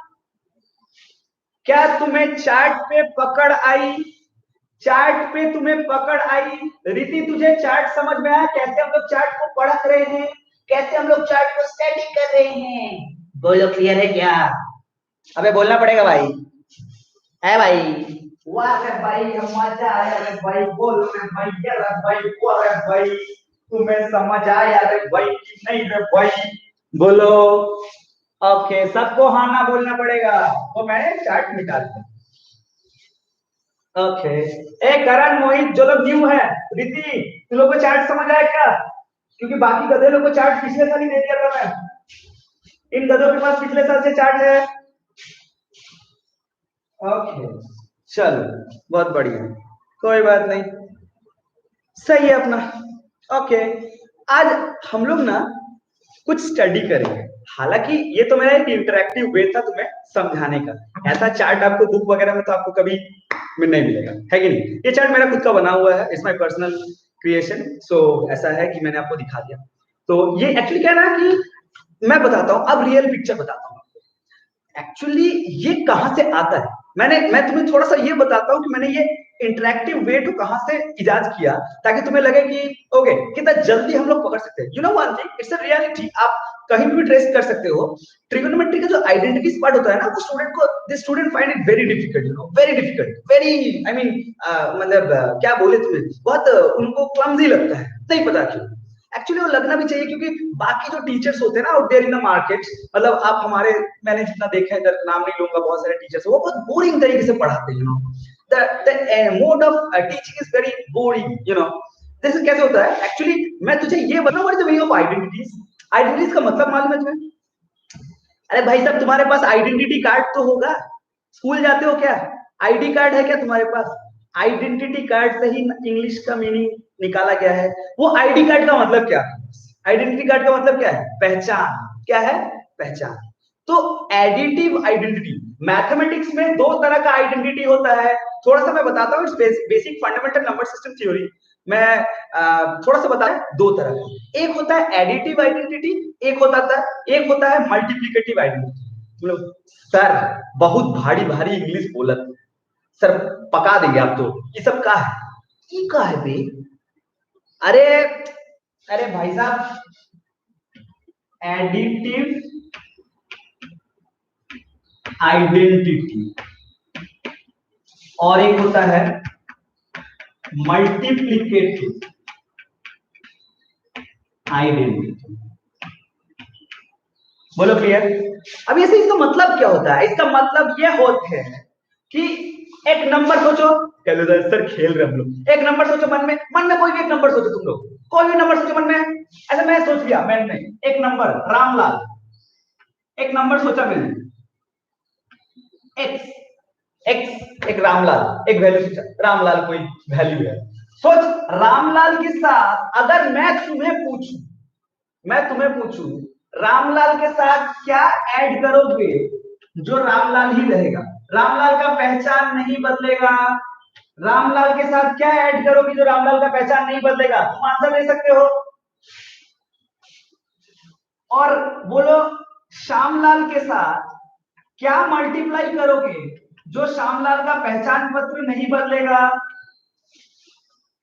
Speaker 1: क्या तुम्हें चार्ट पे पकड़ आई? चार्ट पे तुम्हें पकड़ आई? रीति तुझे चार्ट समझ में आया, कैसे हम लोग चार्ट को पढ़ रहे हैं, कैसे हम लोग चार्ट को स्टडी कर रहे हैं? बोलो क्लियर है क्या? अबे बोलना पड़ेगा भाई, है भाई? वाह रे भाई मजा आया रे भाई, बोलो रे भाई, ये रे भाई, वो रे भाई, तुम्हें समझ आया रे भाई कि नहीं रे भाई? बोलो। ओके, सबको हाँ ना बोलना पड़ेगा, तो मैंने चार्ट निकाल दिया। ओके, एक करण मोहित जो लोग न्यू है, रीति तुम लोग को चार्ट समझ आया क्या? क्योंकि बाकी गधे लोग को चार्ट पिछले साल ही दे दिया था मैं, इन गधों के पास पिछले साल से चार्ट है। ओके चलो बहुत बढ़िया, कोई बात नहीं, सही है अपना। ओके, आज हम लोग ना कुछ स्टडी करेंगे। हालांकि ये तो मेरा एक इंटरेक्टिव वे था तुम्हें समझाने का, ऐसा चार्ट आपको बुक वगैरह में तो आपको कभी में नहीं मिलेगा, है कि नहीं? ये चार्ट मेरा खुद का बना हुआ है, इट्स माय पर्सनल क्रिएशन। सो ऐसा है कि मैंने आपको दिखा दिया। तो ये एक्चुअली क्या है ना कि मैं बताता हूँ, अब रियल पिक्चर बताता हूँ एक्चुअली ये कहां से आता है। मैं तुम्हें थोड़ा सा ये बताता हूँ कि मैंने ये इंटरेक्टिव वे टू कहां से इजाद किया, ताकि तुम्हें लगे कि ओके कितना जल्दी हम लोग पकड़ सकते हैं। You know one thing, it's a reality, आप कहीं भी ट्रेस कर सकते हो। ट्रिगोनोमेट्री का जो आइडेंटिटीज पार्ट होता है ना, वो student find it very difficult, you know, very difficult, very I mean मतलब क्या बोले तुम्हें, बहुत उनको क्लमजी लगता है, नहीं पता क्यों। एक्चुअली वो लगना भी चाहिए, क्योंकि बाकी जो टीचर्स होते हैं ना out there in the market, मतलब आप हमारे, मैंने जितना देखा है, इधर नाम नहीं लूंगा, बहुत सारे टीचर्स वो बहुत बोरिंग तरीके से पढ़ाते हैं, you know, the mode of teaching is very boring, you know. This कैसे होता है एक्चुअली, मैं तुझे ये बताऊं, what is the meaning of identities. Identities का मतलब मालूम है तुम्हें? अरे भाई साहब, तुम्हारे पास आइडेंटिटी कार्ड तो होगा, स्कूल जाते हो क्या? आईडी कार्ड है क्या तुम्हारे पास? आइडेंटिटी कार्ड से ही इंग्लिश का मीनिंग निकाला गया है। वो आईडी कार्ड का मतलब क्या है? आइडेंटिटी कार्ड का मतलब क्या है? पहचान। क्या है? पहचान। तो एडिटिव आइडेंटिटी, मैथमेटिक्स में दो तरह का आइडेंटिटी होता है। थोड़ा सा मैं बताता हूँ, basic fundamental number system theory. मैं थोड़ा सा बता, दो तरह का, एक होता है एडिटिव आइडेंटिटी, एक होता है मल्टीप्लिकेटिव आइडेंटिटी। मतलब सर बहुत भारी भारी इंग्लिश बोलत, सर पका देंगे आप तो, ये सब का है? ये का है बे? अरे अरे भाई साहब, एडिटिव आइडेंटिटी और एक होता है मल्टीप्लीकेटिव आइडेंटिटी। बोलो क्लियर। अब ऐसे इसका मतलब क्या होता है? इसका मतलब ये होते हैं कि एक नंबर सोचो, चलो सर खेल रहे हम लोग, एक नंबर सोचो मन में कोई भी एक नंबर सोचो, तुम लोग कोई भी नंबर सोचो मन में। ऐसा मैं सोच लिया, मैंने एक नंबर रामलाल, एक नंबर सोचा मैंने एक्स, एक्स एक रामलाल, एक वैल्यू सोचा रामलाल, कोई वैल्यू है। सोच रामलाल के साथ अगर मैं तुम्हें पूछूं रामलाल के साथ क्या ऐड करोगे जो रामलाल ही रहेगा, रामलाल का पहचान नहीं बदलेगा। रामलाल के साथ क्या ऐड करोगे जो रामलाल का पहचान नहीं बदलेगा? तुम आंसर दे सकते हो। और बोलो श्यामलाल के साथ क्या मल्टीप्लाई करोगे जो श्यामलाल का पहचान पत्र नहीं बदलेगा?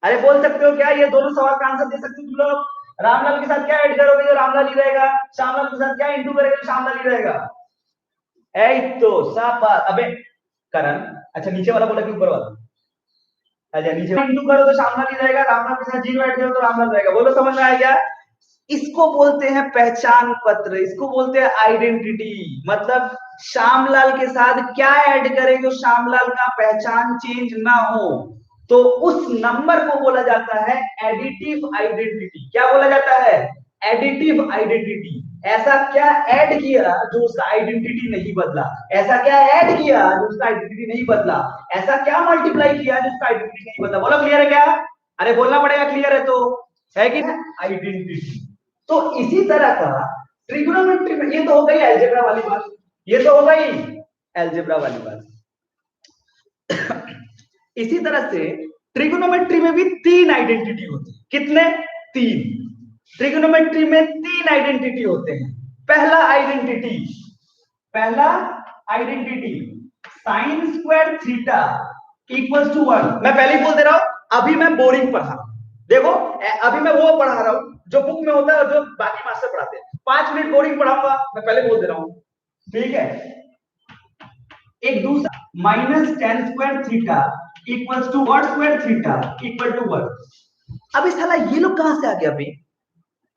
Speaker 1: अरे बोल सकते हो क्या? ये दोनों सवाल का आंसर दे सकते हो तुम लोग। रामलाल के साथ क्या ऐड करोगे जो रामलाल ही रहेगा, श्यामलाल के साथ क्या इंटू करेगा जो श्यामलाल ही रहेगा? तो साफ बात। अबे करण, अच्छा नीचे वाला बोला कि ऊपर वाला? अच्छा नीचे इंटू करो तो श्यामलाल ही रहेगा, रामलाल के साथ जीरो ऐड करो तो रामलाल रहेगा। बोलो समझ में आया क्या? इसको बोलते हैं पहचान पत्र, इसको बोलते हैं आइडेंटिटी। मतलब श्यामलाल के साथ क्या ऐड करें जो श्यामलाल का पहचान चेंज ना हो, तो उस नंबर को बोला जाता है एडिटिव आइडेंटिटी। क्या बोला जाता है? Additive identity. ऐसा क्या ऐड किया जो उसका आइडेंटिटी नहीं बदला, ऐसा क्या ऐड किया जो उसका आइडेंटिटी नहीं बदला, ऐसा क्या मल्टीप्लाई किया जो उसका आइडेंटिटी नहीं बदला। बोलो क्लियर है क्या? अरे बोलना पड़ेगा, क्लियर है तो, है कि आइडेंटिटी। तो इसी तरह का ट्रिग्नोमेट्री में, ये तो हो गई अलजेब्रा वाली बात, ये तो हो गई अलजेब्रा वाली बात। इसी तरह से ट्रिग्नोमेट्री में भी तीन आइडेंटिटी होती है। कितने? तीन। ट्रिग्नोमेट्री में तीन आइडेंटिटी होते हैं। पहला identity sine square theta equals to 1। मैं पहले ही बोल दे रहा हूं, अभी मैं बोरिंग पढ़ा, देखो अभी मैं वो पढ़ा रहा हूं जो बुक में होता है और जो बाकी मास्टर पढ़ाते हैं। 5 मिनट बोरिंग पढ़ाऊंगा, मैं पहले बोल दे रहा हूं, ठीक है। एक दूसरा minus tan square theta equals to what square theta equal to 1। अभी साला ये लोग कहां से आ गया?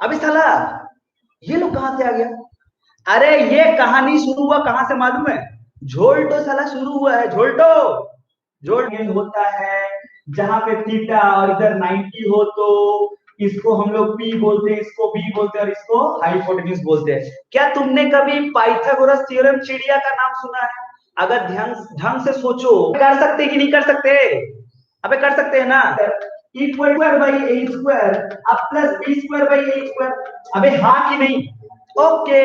Speaker 1: अभी साला ये लोग कहां से आ गया? अरे ये कहानी शुरू हुआ कहां से मालूम है? झोल्टो साला शुरू हुआ है। झोल्टो होता है जहां पे थीटा और इधर 90 हो तो इसको हम लोग पी बोलते हैं, इसको बी बोलते हैं और इसको हाइपोटेन्यूज बोलते हैं। क्या तुमने कभी पाइथागोरस थ्योरम चिड़िया का नाम सुना है? अगर ध्यान ढंग से सोचो, कर सकते कि नहीं कर सकते? अबे कर सकते हैं ना। इक्वल बाई ए स्क्वायर अब plus B square by A square. अबे हाँ कि नहीं? ओके,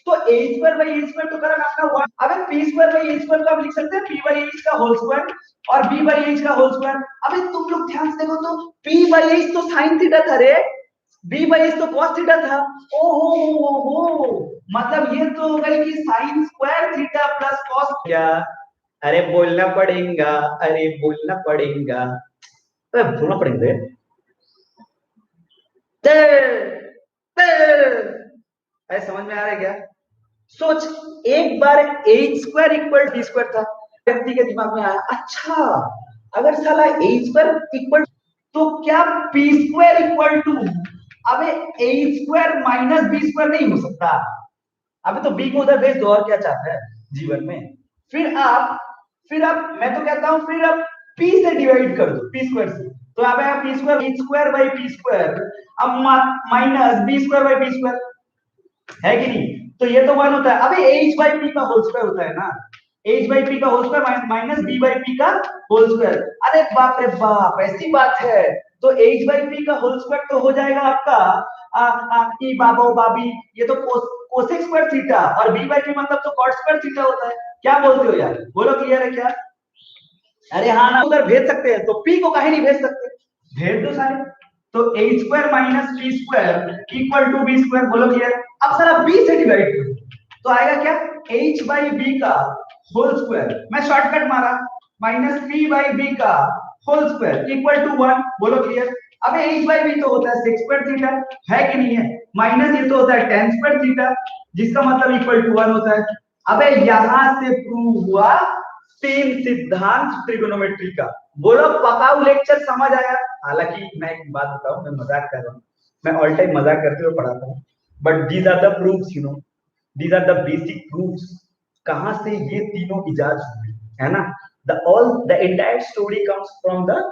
Speaker 1: तो A square by A square तो करना आपका 1। अबे P square by A square को आप लिख सकते हैं पी बाई एच का होल स्क्वायर और बी बाई एच का होल स्क्वायर। अबे तुम लोग ध्यान से देखो तो पी बाई एच तो साइन थीटा था रे, बी बाई एच तो कॉस थीटा था। ओहो, मतलब ये तो हो गई कि sign square theta plus cos. क्या? अरे बोलना पड़ेगा, अरे बोलना पड़ेगा, अरे बोलना पड़ेगा। अरे समझ में आ रहा है क्या? सोच एक बार ए स्क्वायर इक्वल डी स्क्वायर था, व्यक्ति के दिमाग में आया, अच्छा अगर साला ए स्क्वायर इक्वल तो क्या पी स्क्वायर इक्वल टू, अबे ए स्क्वायर माइनस बी स्क्वायर नहीं हो सकता। अबे तो बी को उधर भेज दो, और क्या चाहता है जीवन में। फिर आप मैं तो कहता हूं फिर आप पी से डिवाइड कर दो, पी स्क्वायर से। तो अब है P square, A square by P square अब minus B square by P square, है कि नहीं? तो ये तो 1 होता है। अबे एच बाई पी का होल स्क्वायर होता है ना, एच बाई पी का whole square minus B by P का होल स्क्वायर। अरे बाप रे बाप, ऐसी बात है। तो एच बाई पी का होल स्क्वायर तो हो जाएगा आपका ई बाबो बाबी, ये तो कोसेक स्क्वायर थीटा, और बी बाई पी मतलब तो कॉट स्क्वायर थीटा होता है। क्या बोलते हो यार? बोलो क्लियर है क्या? अरे हाँ ना, उधर भेज सकते हैं तो पी को कहीं नहीं भेज सकते, भेज दो सारे। तो A square minus P square equal to B square. बोलो क्लियर? अब सारा बी से डिवाइड करो तो आएगा क्या? h बाई बी का होल स्क्वायर, मैं शॉर्टकट मारा, माइनस पी बाई बी का होल स्क्वायर इक्वल टू 1। बोलो क्लियर? अबे h बाई बी तो होता है सेक स्क्वायर थीटा, है कि नहीं है? माइनस ये तो होता है tan स्क्वायर थीटा, जिसका मतलब इक्वल टू 1 होता है। अबे यहां से प्रूव हुआ तीन सिद्धांत ट्रिगोनोमेट्री का। बोलो पकाऊ लेक्चर समझ आया? हालांकि मैं एक बात बताऊं, मैं मजाक कर रहा हूँ, मैं ऑल टाइम मजाक करते हुए पढ़ाता हूँ, but these are the proofs, you know, these are the basic proofs. कहां से ये तीनों इजाद हुए, है ना? The entire story comes from the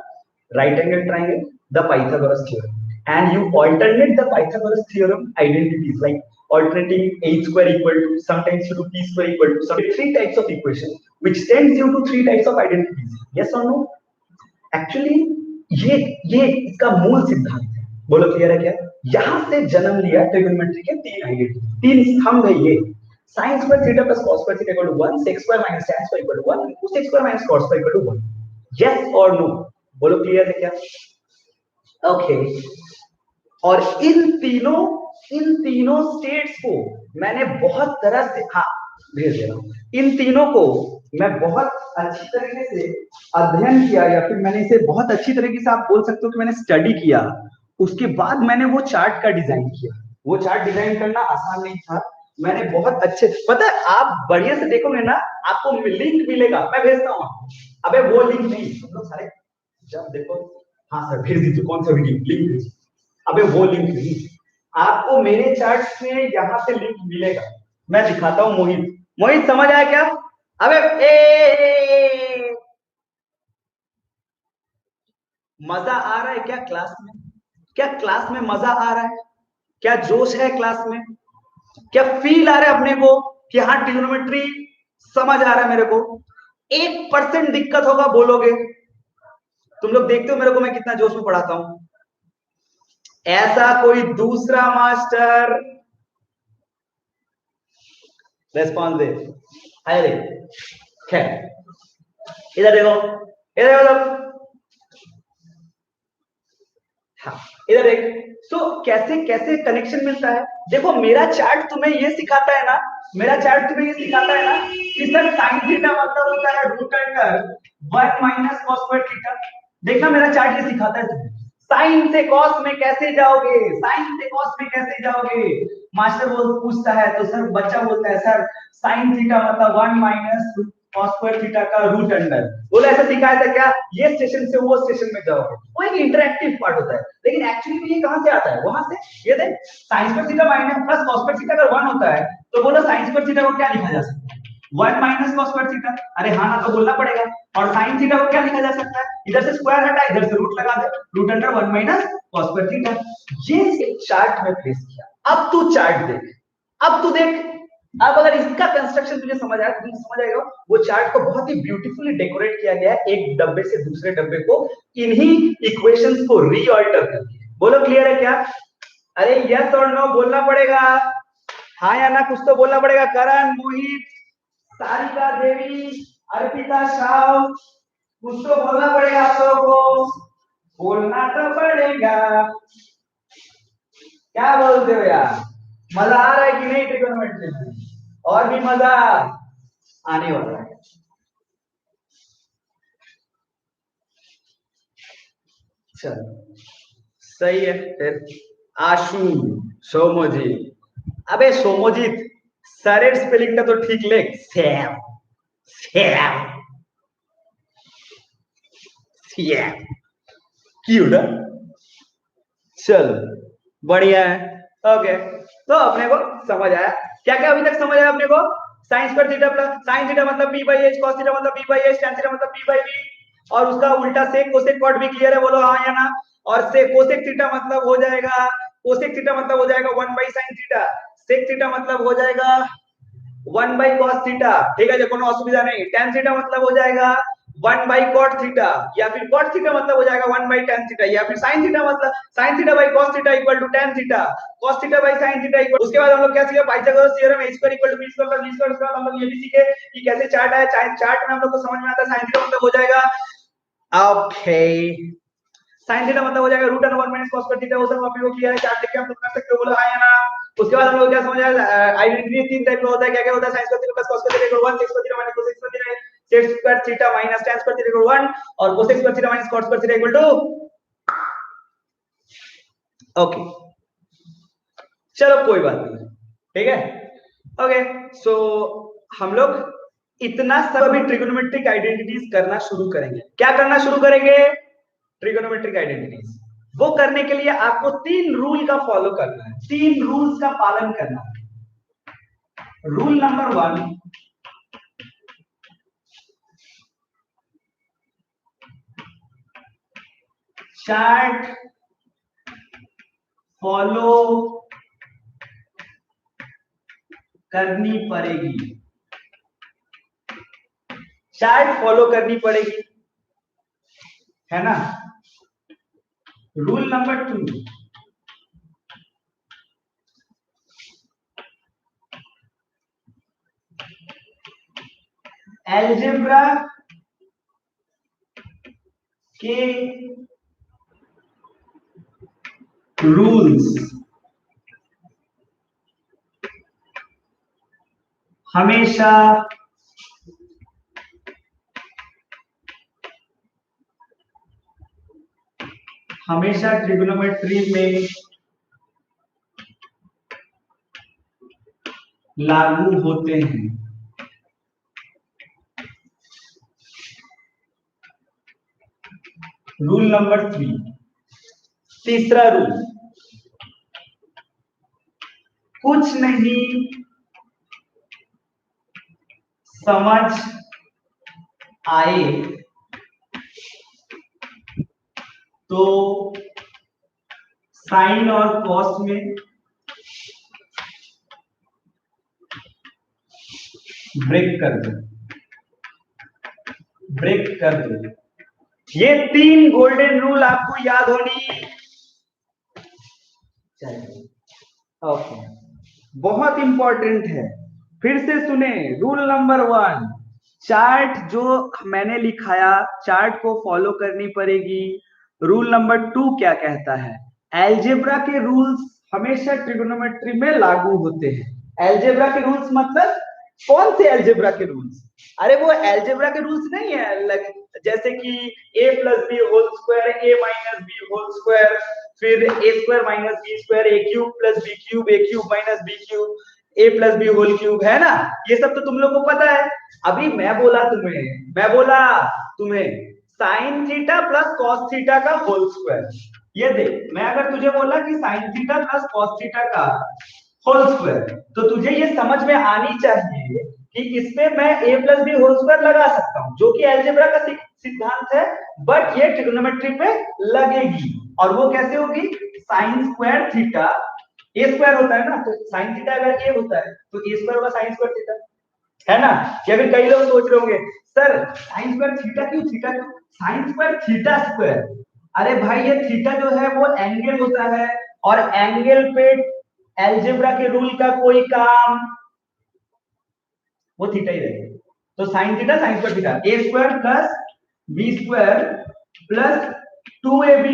Speaker 1: right angle triangle, the Pythagoras theorem, and you alternate the Pythagoras theorem identities, like alternating a square equal to, sometimes you do p square equal to, some three types of equation which tends you to three types of identities. Yes or no? Actually ये इसका मूल सिद्धांत है। बोलो क्लियर है क्या? यहां से जन्म लिया ट्रिगोनोमेट्री के तीन आइडेंटिटी, तीन स्तंभ है ये। sin square theta plus cos square theta equal to 1, sec square minus tan square equal to 1, cosec square minus cos square equal to 1. yes or no? बोलो क्लियर है क्या? Okay okay. और इन तीनों स्टेट्स को मैंने बहुत तरह से, हाँ भेज दे रहा हूं, इन तीनों को मैं बहुत अच्छी तरीके से अध्ययन किया, या फिर मैंने इसे बहुत अच्छी तरीके से, आप बोल सकते हो कि मैंने स्टडी किया। उसके बाद मैंने वो चार्ट का डिजाइन किया। वो चार्ट डिजाइन करना आसान नहीं था, मैंने बहुत अच्छे, पता है आप बढ़िया से देखोगे ना, आपको लिंक मिलेगा, मैं भेजता हूँ आपको। अबे वो लिंक नहीं, तुम लोग सारे जब देखो, हाँ सर भेज दीजिए, कौन सा वीडियो लिंक भेजिए। अबे वो लिंक नहीं, आपको मेरे चार्ट में यहां से लिंक मिलेगा, मैं दिखाता हूं। मोहित, मोहित समझ आया क्या? अबे मजा आ रहा है क्या क्लास में? क्या क्लास में मजा आ रहा है? क्या जोश है क्लास में? क्या फील आ रहा है अपने को कि हाँ ट्रिग्नोमेट्री समझ आ रहा है मेरे को? 1% दिक्कत होगा बोलोगे? तुम लोग देखते हो मेरे को मैं कितना जोश में पढ़ाता हूं। ऐसा कोई दूसरा मास्टर रेस्पॉन्स दे। अरे खैर, इधर देखो, इधर देखो, हाँ इधर देख। तो कैसे कैसे कनेक्शन मिलता है? देखो मेरा चार्ट तुम्हें ये सिखाता है ना, मेरा चार्ट तुम्हें ये सिखाता है ना कि सर साइन थीटा मतलब होता है root under 1 minus cos square theta. देखना मेरा चार्ट ये सिखाता है तुम्हें साइन से कॉस में कैसे जाओगे, साइन से कॉस में कैसे जाओगे। मास्टर बोल पूछता है तो सर बच्चा बोलता है सर साइन थीटा मतलब 1 माइनस कॉस स्क्वायर थीटा का रूट अंडर। बोला ऐसा सिखाया था क्या? ये स्टेशन से वो स्टेशन में जाओगे, वो एक इंटरेक्टिव पार्ट होता है। लेकिन एक्चुअली में ये कहां से आता है? वहां से। ये देख sign square theta minus plus cos square theta अगर 1 होता है तो बोलो साइन स्क्वायर थीटा को क्या लिखा जा सकता है? 1 माइनस कॉस स्क्वायर थीटा। अरे हाँ ना तो बोलना पड़ेगा। और साइन थीटा को क्या लिखा जा सकता है? इधर से स्क्वायर हटा, इधर से रूट लगा दे, root under 1 minus cos square theta. ये चार्ट में प्लेस किया। अब तू चार्ट देख, अब तू देख, अब अगर इसका कंस्ट्रक्शन तुझे समझ आया तो तुझे समझ आएगा वो चार्ट को बहुत ही ब्यूटीफुली डेकोरेट किया गया है, एक डब्बे से दूसरे डब्बे को इन्हीं इक्वेशंस को रीऑल्टर करके। बोलो क्लियर है क्या? अरे यस और नो बोलना पड़ेगा, हाँ या ना कुछ तो बोलना पड़ेगा। करण, मोहित, सारिका देवी, अर्पिता शाह, कुछ तो बोलना पड़ेगा आप लोगों को, बोलना तो पड़ेगा। क्या बोलते हो यार? मजा आ रहा है कि नहीं ट्रिगोनोमेट्री में? और भी मजा आने वाला है। चलो सही है फिर। आशु, सोमोजीत, अबे सोमोजीत सारे स्पेलिंग का तो ठीक लिख, सैम, सैम, सैम, क्यूट। चल बढ़िया है। ओके, तो अपने को समझ आया क्या क्या अभी तक समझ आया अपने को? Sign square theta plus sign theta मतलब p by h, cos theta मतलब p by h, tan theta मतलब p बाई v, और उसका उल्टा सेक कोसेक कॉट भी क्लियर है, बोलो हाँ या ना? और से कोसेक थीटा मतलब हो जाएगा, कोसेक थीटा मतलब हो जाएगा 1 by sine theta, sec theta मतलब हो जाएगा 1 बाई कॉस थीटा, ठीक है जो कोनो असुविधा नहीं। tan थीटा मतलब हो जाएगा 1 बाई कॉट थीटा, या फिर कॉट थीटा मतलब हो जाएगा 1 बाई tan थीटा, या फिर sin थीटा मतलब sin theta by cos theta equal to tan theta, cos theta by sin theta equal. उसके बाद हम लोग क्या सीखे? Pythagoras theorem a square equal to b square plus b square. उसके बाद हम लोग ये भी सीखे कि कैसे चार्ट है, चार्ट में हम लोग को समझ में आता है sin थीटा मतलब हो जाएगा, ओके, sin थीटा मतलब हो जाएगा root under 1 minus cos square theta. वो सब आप लोग क्लियर है, चार्ट देख के हम लोग कर सकते हो, बोलो हां या ना? उसके बाद हम लोग क्या समझ आया? आइडेंटिटी तीन टाइप का होता है, क्या क्या होता है? sin square theta plus cos square theta equal 1, sec square theta minus cos square theta, sec square theta minus tan square theta equal 1, और cos square theta minus cot square theta equal to, okay चलो कोई बात नहीं, ठीक है। ओके सो हम लोग इतना सब अभी ट्रिगोनोमेट्रिक आइडेंटिटीज करना शुरू करेंगे। क्या करना शुरू करेंगे? Trigonometric identities. वो करने के लिए आपको 3 रूल का फॉलो करना है, 3 रूल्स का पालन करना है। रूल नंबर 1, चार्ट फॉलो करनी पड़ेगी, चार्ट फॉलो करनी पड़ेगी, है ना। रूल नंबर 2, अलजेब्रा के रूल्स हमेशा ट्रिगोनोमेट्री में लागू होते हैं। रूल नंबर 3, तीसरा रूल, कुछ नहीं समझ आए तो साइन और कॉस में ब्रेक कर दो। ये 3 गोल्डन रूल आपको याद होनी चाहिए। ओके, बहुत इंपॉर्टेंट है। फिर से सुने। रूल नंबर 1, चार्ट जो मैंने लिखाया, चार्ट को फॉलो करनी पड़ेगी। रूल नंबर 2 क्या कहता है? अलजेब्रा के रूल्स हमेशा ट्रिगोनोमेट्री में लागू होते हैं। अलजेब्रा के रूल्स मतलब कौन से अलजेब्रा के रूल्स? अरे वो अलजेब्रा के रूल्स नहीं है, जैसे कि a plus B whole square, a minus B whole square, फिर a square minus B square, a cube plus B cube, a cube minus B cube, a plus B whole cube, है ना। ये सब तो तुम लोग को पता है। अभी मैं बोला तुम्हें sine theta plus cos theta का होल स्क्वायर। ये देख, मैं अगर तुझे बोला कि sine theta plus cos theta का होल स्क्वायर, तो तुझे ये समझ में आनी चाहिए कि इसमें मैं a plus B whole square लगा सकता हूं, जो कि अलजेब्रा का सिद्धांत है, बट ये ट्रिगोनोमेट्री पे लगेगी। और वो कैसे होगी? Sign square theta, a square होता है ना, तो साइन थीटा अगर a होता है तो a स्क्वायर होगा साइन स्क्वायर थीटा, है ना। या फिर कई लोग सोच रहे होंगे, सर साइन स्क्वायर थीटा क्यों, साइन स्क्वायर थीटा स्क्वायर। अरे भाई, ये थीटा जो है वो एंगल होता है, और एंगल पे अलजेब्रा के रूल का कोई काम, वो थीटा ही रहेगा। तो sine theta sine square theta, a square plus b square plus 2ab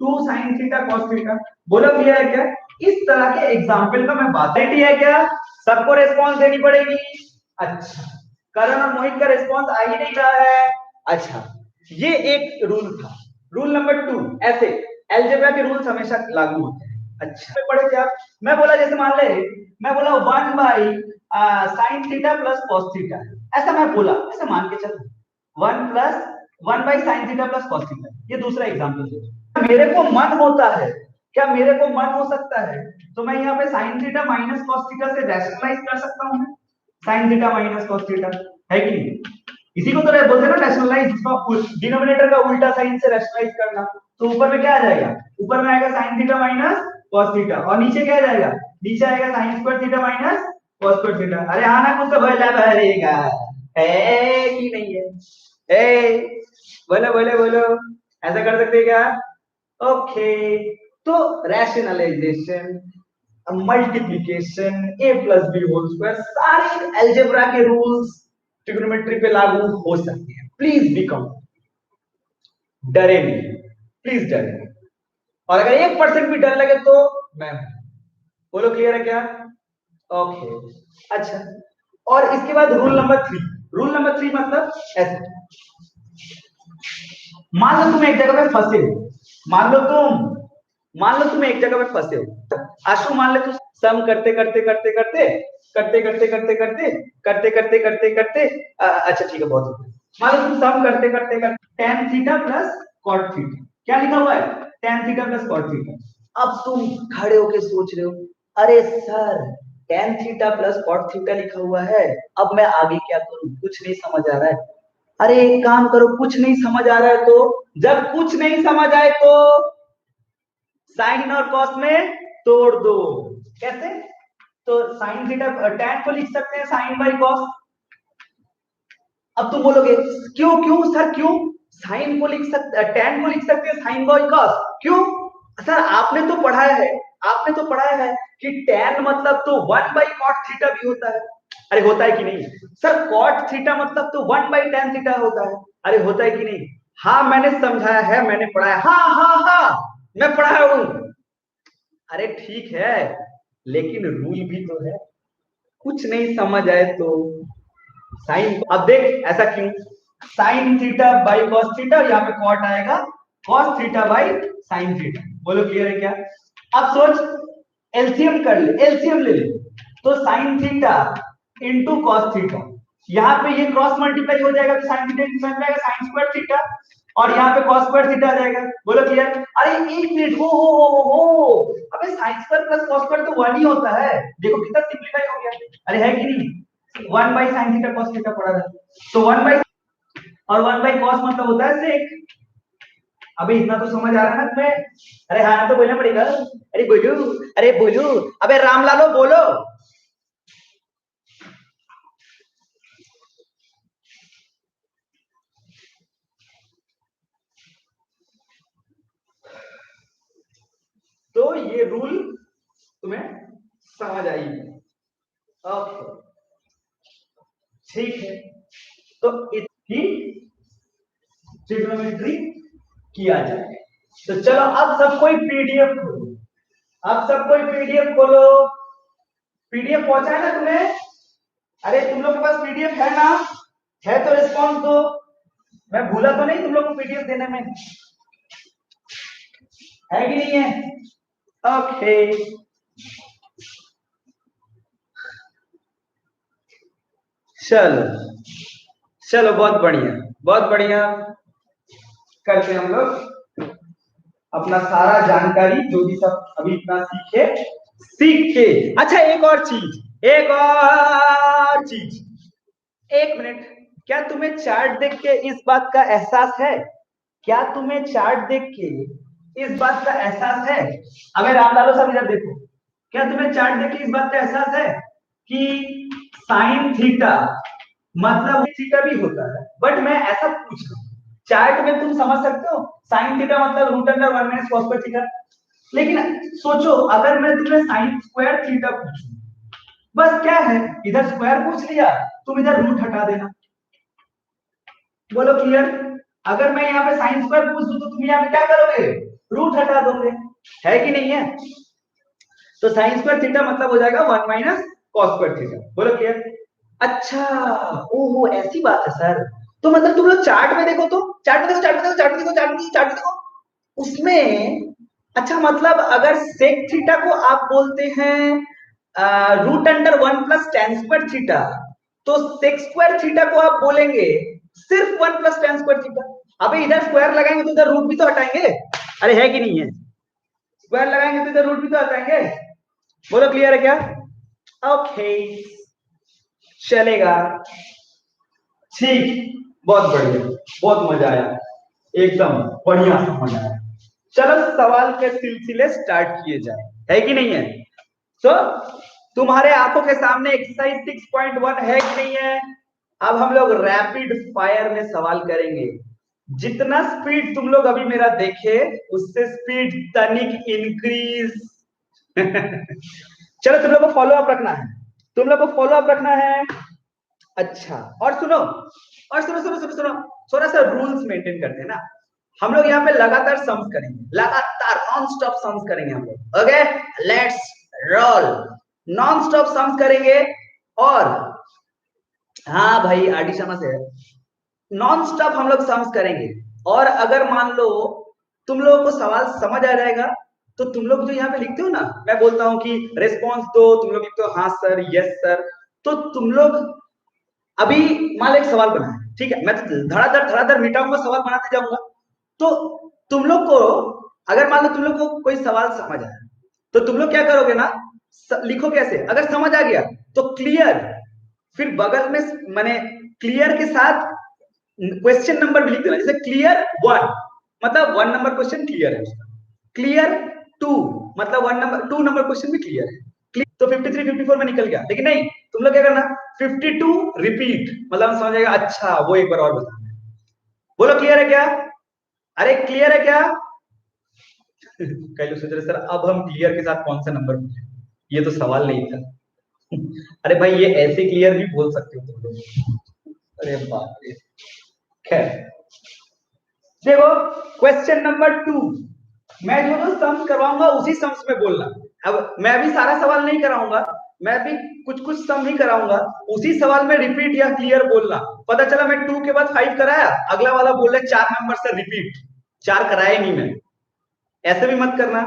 Speaker 1: 2 sine theta cos theta. बोलो क्लियर है क्या? इस तरह के एग्जांपल का मैं बात है क्या? सबको रिस्पांस देनी पड़ेगी। अच्छा, करण और मोहित का रिस्पांस आ ही नहीं रहा है। अच्छा, ये एक रूल था। रूल नंबर 2, ऐसे अलजेब्रा के रूल्स हमेशा लागू होते हैं। अच्छा, पढ़े क्या? मैं बोला, जैसे मान ले, मैं बोला 1 by sine theta plus cos theta, ऐसा मैं बोला, ऐसा मान के चलो 1 by sine theta plus cos theta. ये दूसरा एग्जांपल है। मेरे को मन होता है, क्या मेरे को मन हो सकता है, तो मैं यहाँ पे sine theta minus cos theta से रैशनलाइज कर सकता हूँ। Sine theta minus cos theta, है कि नहीं? इसी को तो बोलते हैं ना रैशनलाइज, डिनोमिनेटर का उल्टा साइन से रैशनलाइज करना। तो ऊपर में क्या आ जाएगा? ऊपर में आएगा sine theta minus cos theta, और नीचे क्या आ जाएगा? नीचे आएगा sign square theta minus cos square theta. अरे हाँ ना, कुछ तो भला भरेगा, है कि नहीं है? बोलो बोलो बोलो, ऐसा कर सकते हैं क्या? ओके, तो rationalisation, multiplication, a plus B whole square, सारे अलजेब्रा के रूल्स ट्रिग्नोमेट्री पे लागू हो सकते हैं। प्लीज बी कम, डरे नहीं, प्लीज डरे नहीं। और अगर 1% भी डर लगे तो मैं, बोलो क्लियर है क्या? ओके, अच्छा। और इसके बाद रूल नंबर 3। रूल नंबर 3 मतलब ऐसे, मान लो तुम एक जगह पे फंसे हो, मान लो तुम एक जगह पे फंसे हो, आशु मान ले तू सम करते करते करते करते करते करते करते करते करते करते करते करते अच्छा ठीक है बहुत हो गया। मान लो तुम सम करते करते करते tan theta plus cot theta क्या लिखा हुआ है tan theta plus cot theta. अब तुम खड़े होके सोच रहे हो अरे sir tan theta plus cot theta लिखा हुआ है, अब मैं आगे क्या करूं, कुछ नहीं समझ आ रहा है। अरे एक काम करो, कुछ नहीं समझ आ रहा है तो जब कुछ नहीं समझ आए तो साइन और कॉस में तोड़ दो। कैसे? तो साइन थीटा tan को लिख सकते हैं साइन बाई कॉस। अब तुम बोलोगे क्यों क्यों सर क्यों? साइन को लिख सकते tan को लिख सकते हैं साइन बाई कॉस, क्यों? सर आपने तो पढ़ाया है, आपने तो पढ़ाया है कि tan मतलब तो 1 बाई cot थीटा भी होता है। अरे होता है कि नहीं? सर cot थीटा मतलब तो 1 बाई tan थीटा होता है। अरे होता है कि नहीं? हाँ मैंने समझाया है, मैंने पढ़ाया, हाँ हाँ हाँ मैं पढ़ाया हूं। अरे ठीक है लेकिन रूल भी तो है, कुछ नहीं समझ आए तो साइन। अब देख ऐसा क्यों, sine theta by cos theta, यहाँ पे कॉट आएगा cos theta by sine theta. बोलो क्लियर है क्या? अब सोच एलसीएम कर ले, एलसीएम ले ले तो sine theta into cos theta, यहाँ पे ये क्रॉस मल्टीप्लाई हो जाएगा तो साइन थीटा इंटू साइन जाएगा साइन स्क्वायर थीटा, और यहाँ पे cos स्क्वायर थीटा आ जाएगा। बोलो क्लियर? अरे एक मिनट, हो अबे sin square plus cos square तो 1 ही होता है, देखो कितना सिंपलीफाई हो गया। अरे है कि नहीं? 1 by sin theta cos theta पड़ा था तो 1 बाई और 1 बाई cos मतलब होता है sec। अबे इतना तो समझ आ रहा है ना तुम्हें? अरे हाँ तो बोलना पड़ेगा। अरे बोलू, अरे बोलू, अबे रामलालो बोलो। तो ये रूल तुम्हें समझ आएगी। ओके ठीक है, तो इसकी ट्रिग्नोमेट्री किया जाए। तो चलो अब सब कोई पीडीएफ खोलो, अब सब कोई पीडीएफ खोलो। पीडीएफ पहुंचा है ना तुम्हें? अरे तुम लोग के पास पीडीएफ है ना? है तो रिस्पॉन्स दो, मैं भूला तो नहीं तुम लोग को पीडीएफ देने में, है कि नहीं है? ओके चलो चलो बहुत बढ़िया, बहुत बढ़िया। करते हैं हम लोग अपना सारा जानकारी जो भी सब अभी इतना सीखे, सीख के अच्छा एक और चीज, एक और चीज, एक मिनट, क्या तुम्हें चार्ट देख के इस बात का एहसास है, क्या तुम्हें चार्ट देख के इस बात का एहसास है? अगर रामलालो साहब इधर देखो, क्या तुम्हें चार्ट देख के इस बात का एहसास है कि साइन थीटा मतलब थीटा भी होता है, बट मैं ऐसा पूछ रहा हूं चार्ट में तुम समझ सकते हो साइन थीटा मतलब root under 1 minus cos square theta, लेकिन सोचो अगर मैं तुम्हें साइन स्क्वायर थीटा पूछूं, बस क्या है इधर स्क्वायर पूछ लिया, तुम इधर रूट हटा देना। बोलो क्लियर? अगर मैं यहाँ पे साइन स्क्वायर पूछ दूं तो तुम यहाँ पे क्या करोगे? रूट हटा दोगे, है कि नहीं है? तो साइन स्क्वायर थीटा मतलब हो जाएगा 1 माइनस कॉस स्क्वायर थीटा। बोलो क्लियर? अच्छा, ओहो ऐसी बात है सर। तो मतलब तुम लोग चार्ट में देखो, तो चार्ट में देखो, चार्ट में देखो, चार्ट में देखो, चार्ट में देखो, चार्ट में देखो उसमें, अच्छा मतलब अगर सेक थीटा को आप बोलते हैं root under 1 plus tan square theta, तो सेक स्क्वायर थीटा को आप बोलेंगे सिर्फ 1 प्लस टेन स्क्वायर थीटा। अबे इधर स्क्वायर लगाएंगे तो इधर रूट भी तो हटाएंगे, अरे है कि नहीं है? स्क्वायर लगाएंगे तो इधर रूट भी तो हटाएंगे। बोलो क्लियर है क्या? ओके चलेगा, ठीक, बहुत बढ़िया, बहुत मजा आया, एकदम बढ़िया समझ आया। चलो सवाल के सिलसिले स्टार्ट किए जाए, है कि नहीं है? तो तुम्हारे आंखों के सामने एक्सरसाइज 6.1 है कि नहीं है? अब हम लोग रैपिड फायर में सवाल करेंगे, जितना स्पीड तुम लोग अभी मेरा देखे उससे स्पीड तनिक इंक्रीज चलो तुम लोग को फॉलो अप रखना है, तुम लोग को फॉलो अप रखना है। अच्छा और सुनो, और सुनो सुनो सुनो सुनो, थोड़ा सा रूल्स मेंटेन करते हैं ना हम लोग, यहाँ पे लगातार सम्स करेंगे, लगातार नॉन स्टॉप सम्स करेंगे हम लोग। Okay let's roll, non stop sums करेंगे। और हाँ भाई आरडी शर्मा से है, नॉन स्टॉप हम लोग सम्स करेंगे। और अगर मान लो तुम लोगों को सवाल समझ आ जाएगा तो तुम लोग जो यहाँ पे लिखते हो ना, मैं बोलता हूँ कि रेस्पॉन्स दो, तुम लोग लिखते हो हाँ सर, यस सर, तो तुम लोग अभी मान लो एक सवाल बना है, ठीक है, मैं तो धड़ाधड़ मिटाऊंगा, सवाल बनाते जाऊंगा। तो तुम लोग को अगर मान लो तुम लोग को कोई सवाल समझ आया, तो तुम लोग क्या करोगे ना, लिखो कैसे, अगर समझ आ गया तो क्लियर, फिर बगल में माने क्लियर के साथ क्वेश्चन नंबर भी लिख देना, जैसे क्लियर 1 मतलब 1 नंबर क्वेश्चन क्लियर है उसका, क्लियर 2 मतलब 1 नंबर 2 नंबर क्वेश्चन भी क्लियर है। तो 53 54 में निकल गया, लेकिन नहीं, तुम लोग क्या करना, 52 रिपीट, मतलब समझ आएगा अच्छा वो एक बार और बताना है। बोलो क्लियर है क्या? अरे क्लियर है क्या? कई लोग सोच रहे सर अब हम क्लियर के साथ कौन सा नंबर पूछे, ये तो सवाल नहीं था। अरे भाई ये ऐसे क्लियर भी बोल सकते हो तुम लोग। अरे बाप रे, खैर देखो क्वेश्चन नंबर 2, मैं जो जो सम्स करवाऊंगा उसी सम्स में बोलना। अब मैं भी सारा सवाल नहीं कराऊंगा, मैं भी कुछ कुछ सम ही कराऊंगा, उसी सवाल में रिपीट या क्लियर बोलना। पता चला मैं 2 के बाद 5 कराया, अगला वाला बोल रहे 4 नंबर से रिपीट, 4 कराए नहीं मैं, ऐसे भी मत करना।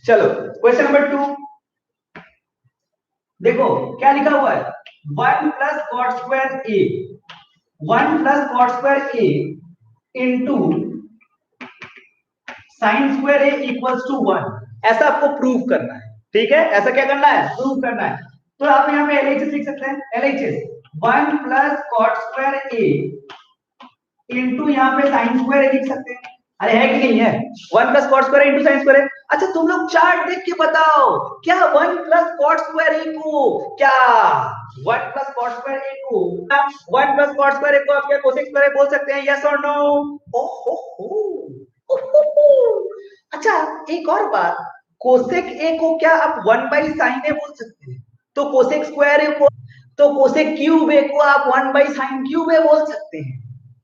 Speaker 1: चलो क्वेश्चन नंबर 2 देखो क्या लिखा हुआ है, 1 plus cot square A, 1 plus cot square A into sine square A equals to 1, ऐसा आपको प्रूव करना है, ठीक है, ऐसा क्या करना है, प्रूव करना है। तो आप यहाँ पे LHS लिख सकते हैं, LHS 1 plus cot square A into यहाँ पे साइन स्क्वायर ए लिख सकते हैं। अरे है कि नहीं है, 1 plus cot square into sine square A. अच्छा तुम लोग चार्ट देख के बताओ, क्या 1 प्लस कॉट स्क्वायर ए को, क्या 1 प्लस कॉट स्क्वायर ए को 1 प्लस कॉट स्क्वायर ए को आप क्या कोसेक स्क्वायर ए बोल सकते हैं, यस और नो? अच्छा एक और बात, कोसेक ए को क्या आप 1 बाई साइन ए बोल सकते हैं, तो कोसेक स्क्वायर ए को, तो कोसेक क्यूब ए को आप 1 बाई साइन क्यूब ए बोल सकते हैं।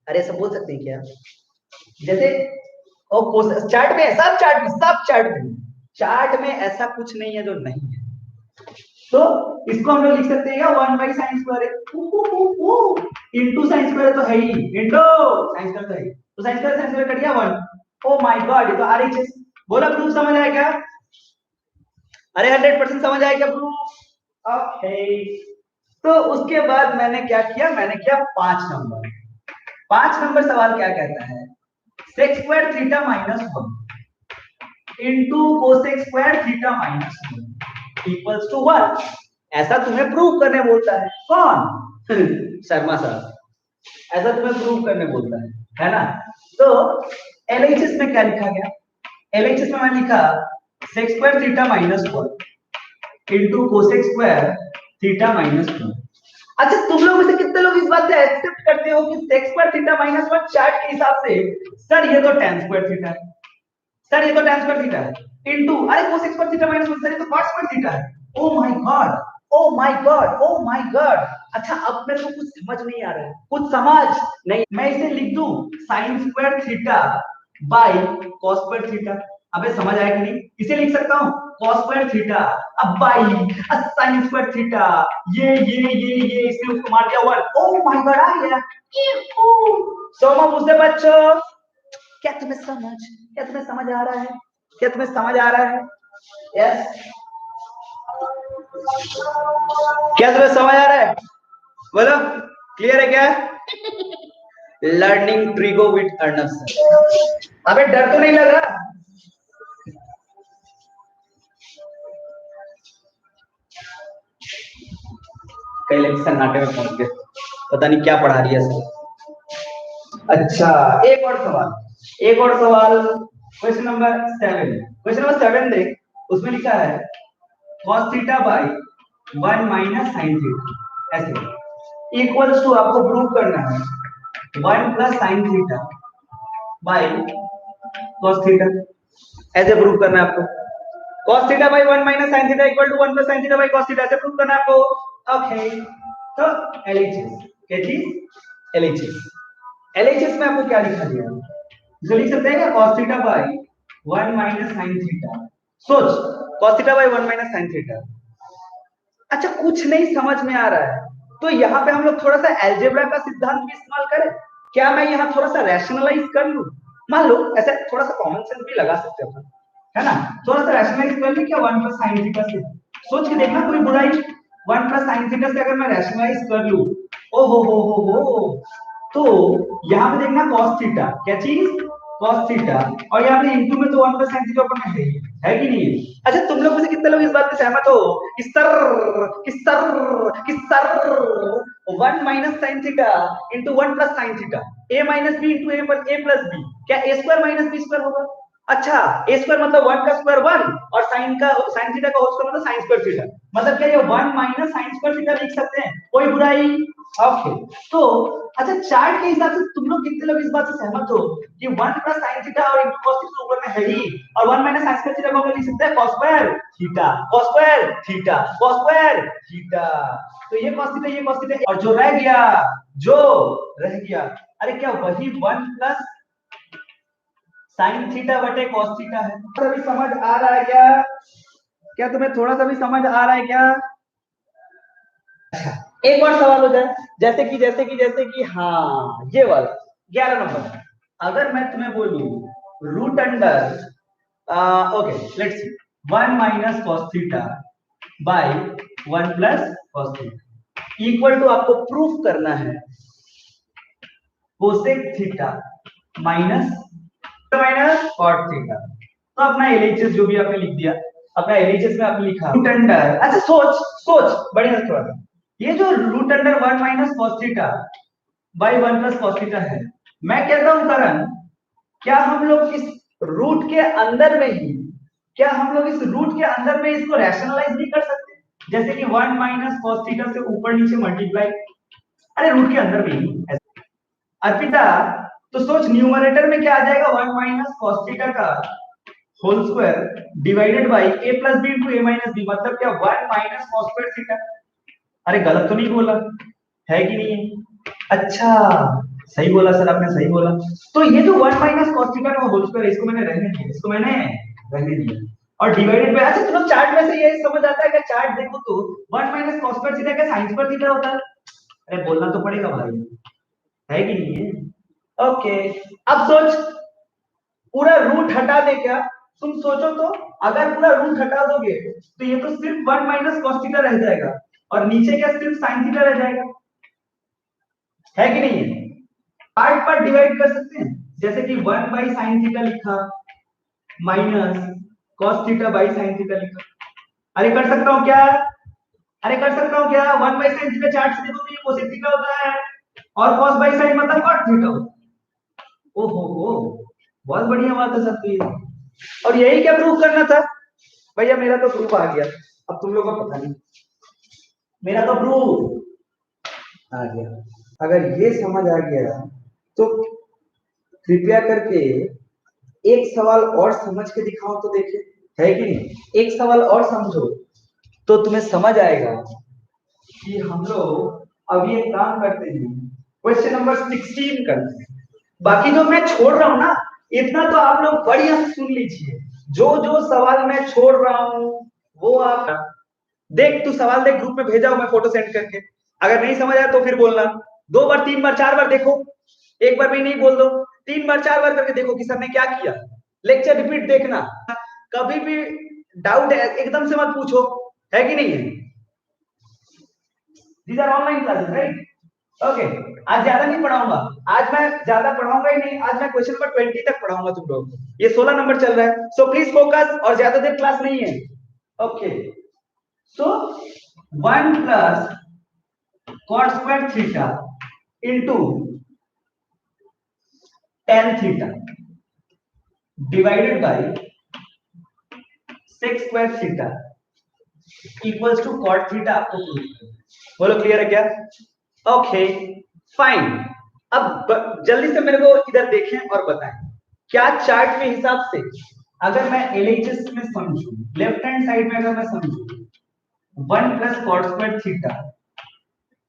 Speaker 1: अरे सब बोल सकते हैं क्या? जैसे और चार्ट में ऐसा, चार्ट में ऐसा कुछ नहीं है जो नहीं है, तो इसको हम लोग लिख सकते हैं 1 by sine square into sine square तो है ही, इंटू साइन स्क्वायर तो है ही, तो साइन स्क्वायर कट गया 1। ओ माय गॉड, ये तो RHS। बोला प्रूफ समझ आया क्या? अरे 100% समझ आया क्या प्रूफ? ओके, तो उसके बाद मैंने क्या किया, मैंने किया 5 नंबर सवाल क्या कहता है, sec square theta minus 1 into cosec square theta minus 1 equals to 1, ऐसा तुम्हें प्रूव करने बोलता है कौन? शर्मा साहब, ऐसा तुम्हें प्रूव करने बोलता है ना? तो LHS में क्या लिखा गया, LHS में मैंने लिखा sec square theta minus 1 into cosec square theta minus 1। अच्छा तुम लोग में से कितने लोग इस बात से एक्सेप्ट करते हो कि sec square theta minus 1 chart के हिसाब से, सर ये तो tan स्क्वायर थीटा है, सर ये तो tan स्क्वायर थीटा है इंटू, अरे cosec square theta minus 1 sir ये तो cot स्क्वायर थीटा है। Oh my God, oh my God, oh my God. अच्छा अब मेरे को कुछ समझ नहीं आ रहा है, कुछ समझ नहीं, मैं इसे लिख दूं sin square theta by cos square theta, अबे समझ आया कि नहीं? इसे लिख सकता हूं cos स्क्वायर थीटा अब बाय sin स्क्वायर थीटा, ये इसने उसको मार दिया 1। ओ माय गॉड आ गया। सोमा पूछते बच्चों, क्या तुम्हें समझ आ रहा है, क्या तुम्हें समझ आ रहा है? यस, क्या तुम्हें समझ आ रहा है? बोलो क्लियर है क्या? Learning trigo with Arnab sir. अबे डर तो नहीं लग रहा? कई लोग सन्नाटे में पहुंच गए, पता नहीं क्या पढ़ा रही है सर। अच्छा एक और सवाल, एक और सवाल, क्वेश्चन नंबर 7, क्वेश्चन नंबर 7 देख, उसमें लिखा है cos theta by 1 minus sin theta ऐसे इक्वल्स टू, आपको प्रूव करना है 1 plus sin theta by cos theta, ऐसे प्रूव करना है आपको। cos theta by 1 minus sin theta equal to 1 plus sin theta by cos theta, ऐसे प्रूव करना है आपको। ओके, तो LHS क्या चीज, LHS में आपको क्या लिखा गया, जो लिख सकते हैं क्या, cos theta by 1 minus sin theta, सोच cos theta by 1 minus sin theta. अच्छा कुछ नहीं समझ में आ रहा है, तो यहाँ पे हम लोग थोड़ा सा अलजेब्रा का सिद्धांत भी इस्तेमाल करें क्या, मैं यहाँ थोड़ा सा रैशनलाइज कर लूं, मान लो ऐसे थोड़ा सा कॉमन सेंस भी लगा सकते हैं, है ना। थोड़ा सा रैशनलाइज कर ले क्या 1 प्लस साइन थीटा से, सोच के देखना कोई बुराई। 1 प्लस साइन थीटा से अगर मैं रैशनलाइज कर लूं, ओ हो, तो यहाँ पे देखना cos थीटा, क्या चीज cos थीटा, और यहाँ पे इनटू में तो 1 प्लस sin थीटा ऊपर में है कि नहीं है। अच्छा तुम लोग में से कितने लोग इस बात पे सहमत हो कि sir 1 minus sin theta into 1 plus sin theta, a minus b into a plus b, क्या a square minus b square होगा। अच्छा a स्क्वायर मतलब 1 का स्क्वायर 1, और sin थीटा का होल स्क्वायर मतलब sin स्क्वायर थीटा, मतलब क्या ये 1 माइनस sin स्क्वायर थीटा लिख सकते हैं, कोई बुराई। ओके तो अच्छा चार्ट के हिसाब से तुम लोग कितने लोग इस बात से सहमत हो कि 1 प्लस sin थीटा और इनटू cos थीटा ऊपर में है ही, और 1 माइनस sin स्क्वायर थीटा को हम लोग लिख सकते हैं cos square theta, cos square theta, cos square theta. तो ये cos थीटा, ये cos थीटा, और जो रह गया, अरे क्या वही 1 प्लस sin थीटा बटे cos थीटा है। थोड़ा भी समझ आ रहा है क्या, क्या तुम्हें थोड़ा सा भी समझ आ रहा है क्या। एक और सवाल हो जाए, जैसे कि हाँ ये वाला 11 नंबर, अगर मैं तुम्हें बोलूं root under okay let's see 1 minus cos theta by 1 plus cos theta equal to, आपको प्रूफ करना है cosec theta minus cot theta, तो अपना एलएचएस जो भी आपने लिख दिया, अपना एलएचएस में आपने लिखा रूट अंडर, अच्छा सोच बढ़िया से थोड़ा सा, ये जो root under 1 minus cos theta by 1 plus cos theta है, मैं कहता हूं करण, क्या हम लोग इस रूट के अंदर में ही, क्या हम लोग इस रूट के अंदर में इसको रैशनलाइज नहीं कर सकते, जैसे कि 1 माइनस cos थीटा से ऊपर नीचे मल्टीप्लाई, अरे रूट के अंदर में ही अर्पिता, तो सोच न्यूमरेटर में क्या आ जाएगा 1 माइनस cos थीटा का whole square divided by a plus b into a minus b, मतलब क्या 1 माइनस cos स्क्वायर थीटा, अरे गलत तो नहीं बोला है कि नहीं है। अच्छा सही बोला सर, आपने सही बोला, तो ये जो 1 माइनस cos थीटा का होल स्क्वायर, इसको मैंने रहने दिया, इसको मैंने रहने दिया, और डिवाइडेड बाय, अच्छा तुम चार्ट में से ये समझ आता है कि चार्ट देखो तो 1 माइनस cos स्क्वायर थीटा का sin स्क्वायर थीटा होता है, अरे बोलना तो पड़ेगा भाई, है कि नहीं है। ओके अब सोच, पूरा रूट हटा दे क्या, तुम सोचो तो, अगर पूरा रूट हटा दोगे तो ये तो सिर्फ 1 माइनस cos थीटा रह जाएगा, और नीचे क्या सिर्फ sin थीटा रह जाएगा, है कि नहीं है। पार्ट पर डिवाइड कर सकते हैं, जैसे कि 1 बाई sin थीटा लिखा minus cos theta by sin theta लिखा, अरे कर सकता हूं क्या, अरे कर सकता हूं क्या, 1 बाई sin थीटा चार्ट से देखो तो ये cosec थीटा होता है, और cos बाई sin मतलब cot थीटा होता है। ओहो बहुत बढ़िया बात है सर, तो ये और यही क्या प्रूफ करना था भैया, मेरा तो प्रूफ आ गया, अब तुम लोगों को पता नहीं, मेरा तो प्रूफ आ गया। अगर ये समझ आ गया तो कृपया करके एक सवाल और समझ के दिखाओ तो देखे, है कि नहीं, एक सवाल और समझो तो तुम्हें समझ आएगा कि हम लोग अभी एक काम करते हैं, क्वेश्चन नंबर 16 करते हैं, बाकी जो मैं छोड़ रहा हूं ना, इतना तो आप लोग बढ़िया से सुन लीजिए, जो जो सवाल मैं छोड़ रहा हूं वो आप देख, तू सवाल देख, ग्रुप में भेजा हूं मैं फोटो सेंड करके, अगर नहीं समझ आया तो फिर बोलना, 2 बार 3 बार 4 बार देखो, एक बार भी नहीं बोल दो, 3 बार 4 बार करके देखो कि सर ने क्या किया, लेक्चर रिपीट देखना, कभी भी डाउट है एकदम से मत पूछो, है कि नहीं है। These are online classes right, okay आज ज्यादा नहीं पढ़ाऊंगा, आज मैं ज्यादा पढ़ाऊंगा ही नहीं, आज मैं क्वेश्चन नंबर 20 तक पढ़ाऊंगा तुम लोगों को, ये 16 नंबर चल रहा है, सो प्लीज फोकस, और ज्यादा देर क्लास नहीं है। Okay so 1 plus cot square theta into tan theta divided by sec square theta equals to cot theta, आपको बोलो क्लियर है क्या। ओके फाइन, अब जल्दी से मेरे को इधर देखें और बताएं, क्या चार्ट के हिसाब से अगर मैं एलएचएस में समझूं, लेफ्ट हैंड साइड में अगर मैं समझूं 1 plus cot square theta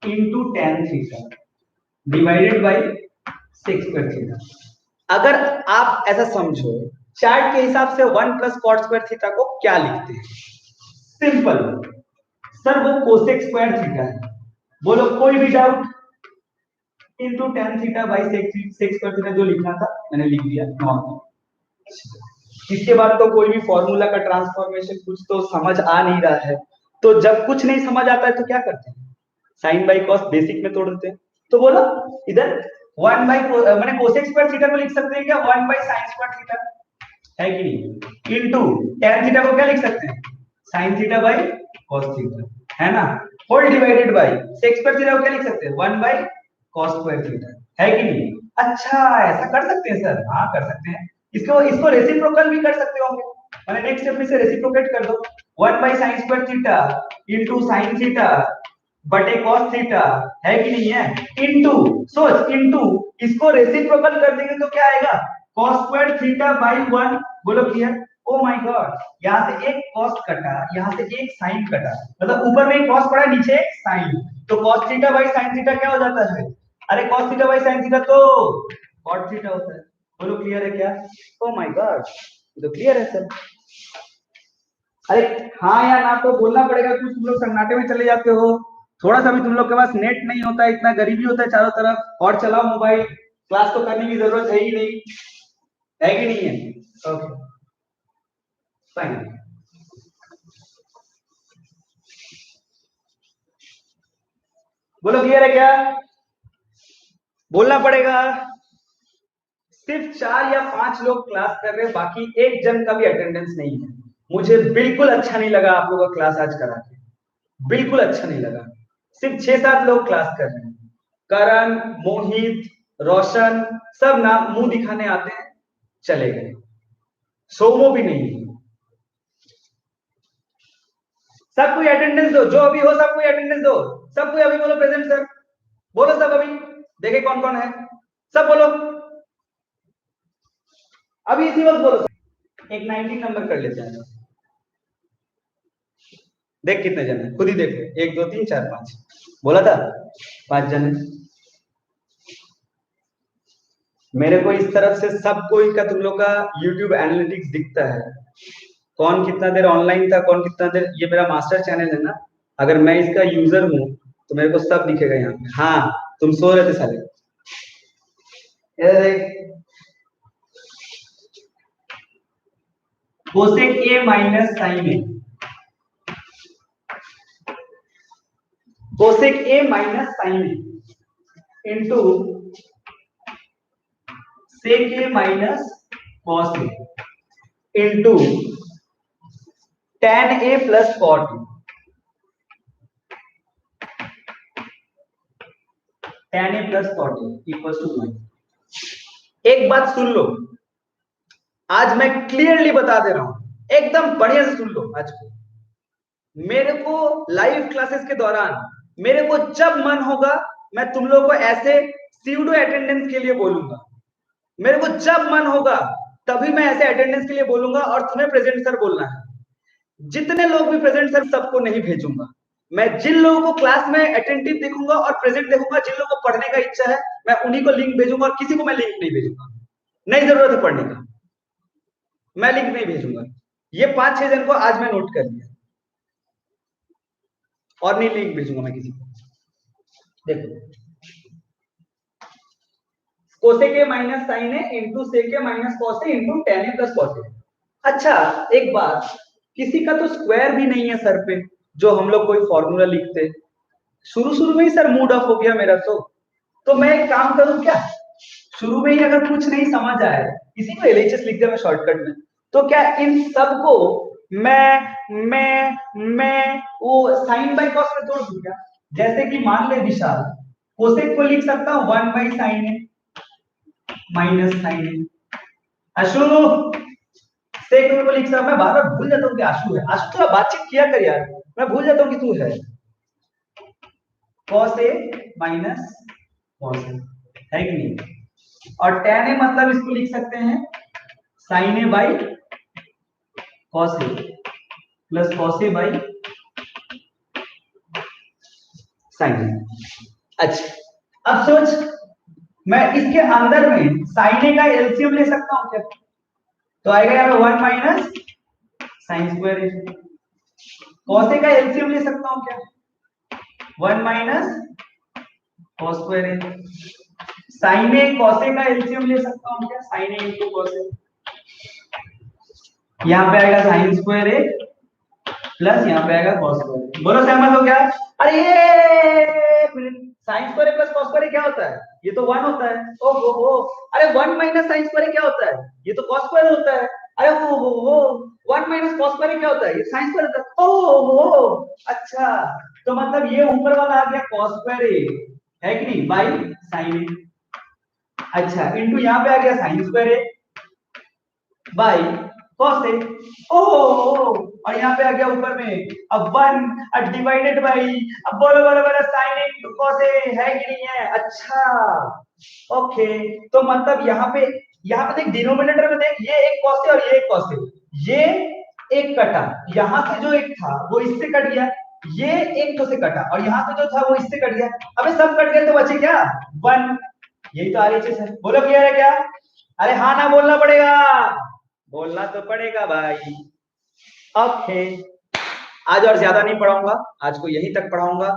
Speaker 1: into tan theta divided by sec square theta, अगर आप ऐसा समझो चार्ट के हिसाब से 1 प्लस cot स्क्वायर थीटा को क्या लिखते हैं, सिंपल सर वो कोसेक स्क्वायर थीटा है, बोलो कोई भी doubt, into tan theta by sec square theta जो लिखना था मैंने लिख दिया नॉर्मल। इसके बाद तो कोई भी फॉर्मूला का ट्रांसफॉर्मेशन कुछ तो समझ आ नहीं रहा है। तो जब कुछ नहीं समझ आता है तो क्या करते हैं, साइन बाई कॉस बेसिक में तोड़ देते हैं। तो बोलो इधर 1 बाई मैंने कोसेक स्क्वायर थीटा को लिख सकते हैं क्या, 1 बाई साइन स्क्वायर थीटा, है कि नहीं, इनटू tan थीटा को क्या लिख सकते हैं, sin theta by cos theta, है ना, whole divided by sec square theta को क्या लिख सकते हैं, 1 बाई cos स्क्वायर थीटा, है कि नहीं। अच्छा ऐसा कर सकते हैं सर, हाँ कर सकते हैं। इसको इसको रेसिप्रोकल भी कर सकते होंगे, मैंने नेक्स्ट स्टेप में से रेसिप्रोकेट कर दो, 1 by sin square theta into sin theta बटे cos थीटा, है कि नहीं है, इनटू सोच इनटू इसको रेसिप्रोकल कर देंगे तो क्या आएगा, cos स्क्वायर थीटा बाई 1, बोलो क्लियर। ओ माय गॉड, यहाँ से एक cos कटा, यहाँ से एक sin कटा, मतलब ऊपर में एक cos पड़ा नीचे एक sin, तो cos theta by sin theta क्या हो जाता है, अरे cos theta by sin theta तो cot थीटा होता है, बोलो क्लियर है क्या। ओ माय गॉड, ये तो क्लियर है सर। अरे हाँ या ना तो बोलना पड़ेगा, कुछ तुम लोग सन्नाटे में चले जाते हो, थोड़ा सा भी तुम लोग के पास नेट नहीं होता है, इतना गरीबी होता है चारों तरफ, और चलाओ मोबाइल, क्लास तो करने की जरूरत है ही नहीं, है कि नहीं है। ओके फाइन, बोलो क्लियर है क्या, बोलना पड़ेगा। सिर्फ 4 या 5 लोग क्लास कर रहे हैं, बाकी एक जन का भी अटेंडेंस नहीं है। मुझे बिल्कुल अच्छा नहीं लगा आप लोगों का क्लास आज करा के, बिल्कुल अच्छा नहीं लगा। सिर्फ 6-7 लोग क्लास कर रहे हैं, करण, मोहित, रोशन, सब ना मुंह दिखाने आते हैं, चले गए, सोमो भी नहीं है। सब कोई अटेंडेंस दो, जो अभी हो सब कोई अटेंडेंस दो, सब कोई अभी बोलो प्रेजेंट सर, बोलो सब अभी, देखे कौन कौन है, सब बोलो अभी इसी वक्त बोलो। एक 19 नंबर कर लेते हैं, देख कितने जन है, खुद ही देख, 1 2 3 4 5, बोला था 5 जन है। मेरे को इस तरफ से सब कोई का तुम लोग का YouTube एनालिटिक्स दिखता है, कौन कितना देर ऑनलाइन था, कौन कितना देर, ये मेरा मास्टर चैनल है ना, अगर मैं इसका यूजर हूँ तो मेरे को सब दिखेगा यहाँ पे। हाँ तुम सो रहे थे साले, cosec A minus sine A, cosec A minus sine A into sec A minus cos A into tan A plus cot A, tan A plus cot A equal to 1। एक बात सुन लो, आज मैं क्लियरली बता दे रहा हूं, एकदम बढ़िया से सुन लो आज को। मेरे को लाइव क्लासेस के दौरान मेरे को जब मन होगा मैं तुम लोगों को ऐसे सीडो अटेंडेंस के लिए बोलूंगा, मेरे को जब मन होगा तभी मैं ऐसे अटेंडेंस के लिए बोलूंगा, और तुम्हें प्रेजेंट सर बोलना है। जितने लोग भी प्रेजेंट सर सबको नहीं भेजूंगा, मैं जिन लोगों को क्लास में अटेंटिव देखूंगा और प्रेजेंट देखूंगा, जिन लोगों को पढ़ने का इच्छा है मैं उन्हीं को लिंक भेजूंगा, और किसी को मैं लिंक नहीं भेजूंगा, नहीं जरूरत है पढ़ने का, मैं लिंक नहीं भेजूंगा। ये 5-6 जन को आज मैं नोट कर लिया, और नहीं लिंक भेजूंगा मैं किसी को। देखो cosec A minus sine A into sec A minus cos A into tan A plus cos A. अच्छा एक बात, किसी का तो स्क्वायर भी नहीं है सर पे, जो हम लोग कोई फॉर्मूला लिखते, शुरू शुरू में ही सर मूड ऑफ हो गया मेरा, तो मैं एक काम करूं क्या, शुरू में ही अगर कुछ नहीं समझ आए, इसी को एलएचएस लिख दिया मैं शॉर्टकट में, तो क्या इन सबको मैं वो साइन बाय कॉस में तोड़ दूं क्या, जैसे कि मान ले विशाल, कोसेक को लिख सकता हूं 1 by sine A minus sine A, अशु सेक को लिख सकता, मैं बार बार भूल जाता हूं कि आशु है, आशु थोड़ा बातचीत किया कर यार, मैं भूल जाता हूं कि तू है, cos a minus cos a, है कि नहीं, और tan a मतलब इसको लिख सकते हैं sin a by cos a plus cos a by sin a। अच्छा अब सोच, मैं इसके अंदर में sin a का एलसीएम ले सकता हूं क्या, तो आएगा यहाँ पे 1 minus sign square A, cos a का एलसीएम ले सकता हूं क्या, 1 minus cos square A, sin a cos a का एलसीएम ले सकता हूं क्या, sin a into cos a, यहाँ पे आएगा साइन स्क्वायर ए प्लस यहाँ पे आएगा कॉस स्क्वायर। बोलो सहमत हो क्या? अरे sine square plus cos square क्या होता है? ये तो 1 होता है। ओ हो, अरे 1 माइनस साइन स्क्वायर क्या होता है? ये तो कॉस स्क्वायर होता है। अरे हो 1 माइनस कॉस स्क्वायर क्या होता है? ये साइन स्क्वायर होता है। ओ हो, अच्छा, तो मतलब ये ऊपर वाला आ गया कॉस स्क्वायर ए, है कि नहीं, बाई साइन ए। अच्छा, इंटू यहाँ पे आ गया sine square A by cos A. Oh, और यहाँ पे आ गया ऊपर में अब 1 डिवाइडेड बाई, अब बोलो बोलो बोलो sign A into cos A, है कि नहीं है? अच्छा, ओके, तो मतलब यहाँ पे देख डिनोमिनेटर में देख, ये एक कॉस ए और ये एक कॉस ए, ये एक कटा, यहाँ से जो एक था वो इससे कट गया, ये एक तो से कटा और यहाँ से जो था वो इससे कट गया। अबे सब कट गए तो बचे क्या? 1। यही तो आ रही चीज है। बोलो क्लियर है क्या? अरे हाँ ना बोलना पड़ेगा, बोलना तो पड़ेगा भाई। ओके, आज और ज्यादा नहीं पढ़ाऊंगा, आज को यहीं तक पढ़ाऊंगा।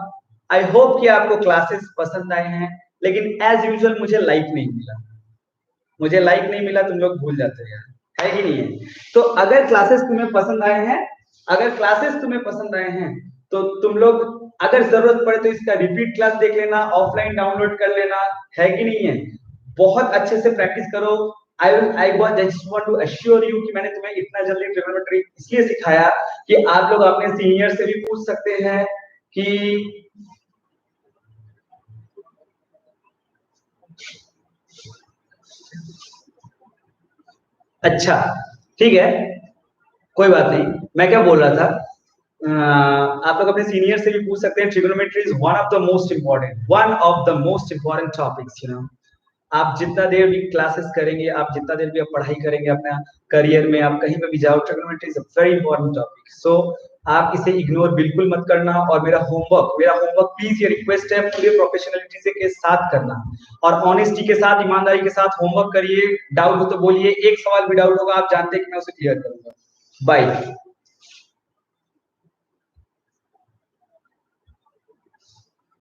Speaker 1: आई होप कि आपको क्लासेस पसंद आए हैं, लेकिन एज यूजुअल मुझे लाइक नहीं मिला, मुझे लाइक नहीं मिला, तुम लोग भूल जाते हो यार, है कि नहीं है? तो अगर क्लासेस तुम्हें पसंद आए हैं, अगर क्लासेस तुम्हें पसंद आए हैं तो तुम लोग अगर जरूरत पड़े तो इसका रिपीट क्लास देख लेना, ऑफलाइन डाउनलोड कर लेना, है कि नहीं है? बहुत अच्छे से प्रैक्टिस करो। I just want to assure you कि मैंने तुम्हें इतना जल्दी ट्रिग्नोमेट्री इसलिए सिखाया कि आप लोग अपने सीनियर से भी पूछ सकते हैं कि अच्छा, ठीक है, कोई बात नहीं। मैं क्या बोल रहा था, आप लोग अपने सीनियर से भी पूछ सकते हैं। Trigonometry is one of the most important topics, you know. आप जितना देर भी क्लासेस करेंगे, आप जितना देर भी आप पढ़ाई करेंगे अपना करियर में, आप कहीं पे भी जाओ, trigonometry is a very important topic. So आप इसे इग्नोर बिल्कुल मत करना। और मेरा होमवर्क प्लीज, ये रिक्वेस्ट है, पूरे प्रोफेशनलिटी से के साथ करना और ऑनेस्टी के साथ, ईमानदारी के साथ होमवर्क करिए। डाउट हो तो बोलिए, एक सवाल भी डाउट होगा आप जानते हैं कि मैं उसे क्लियर करूंगा। बाय।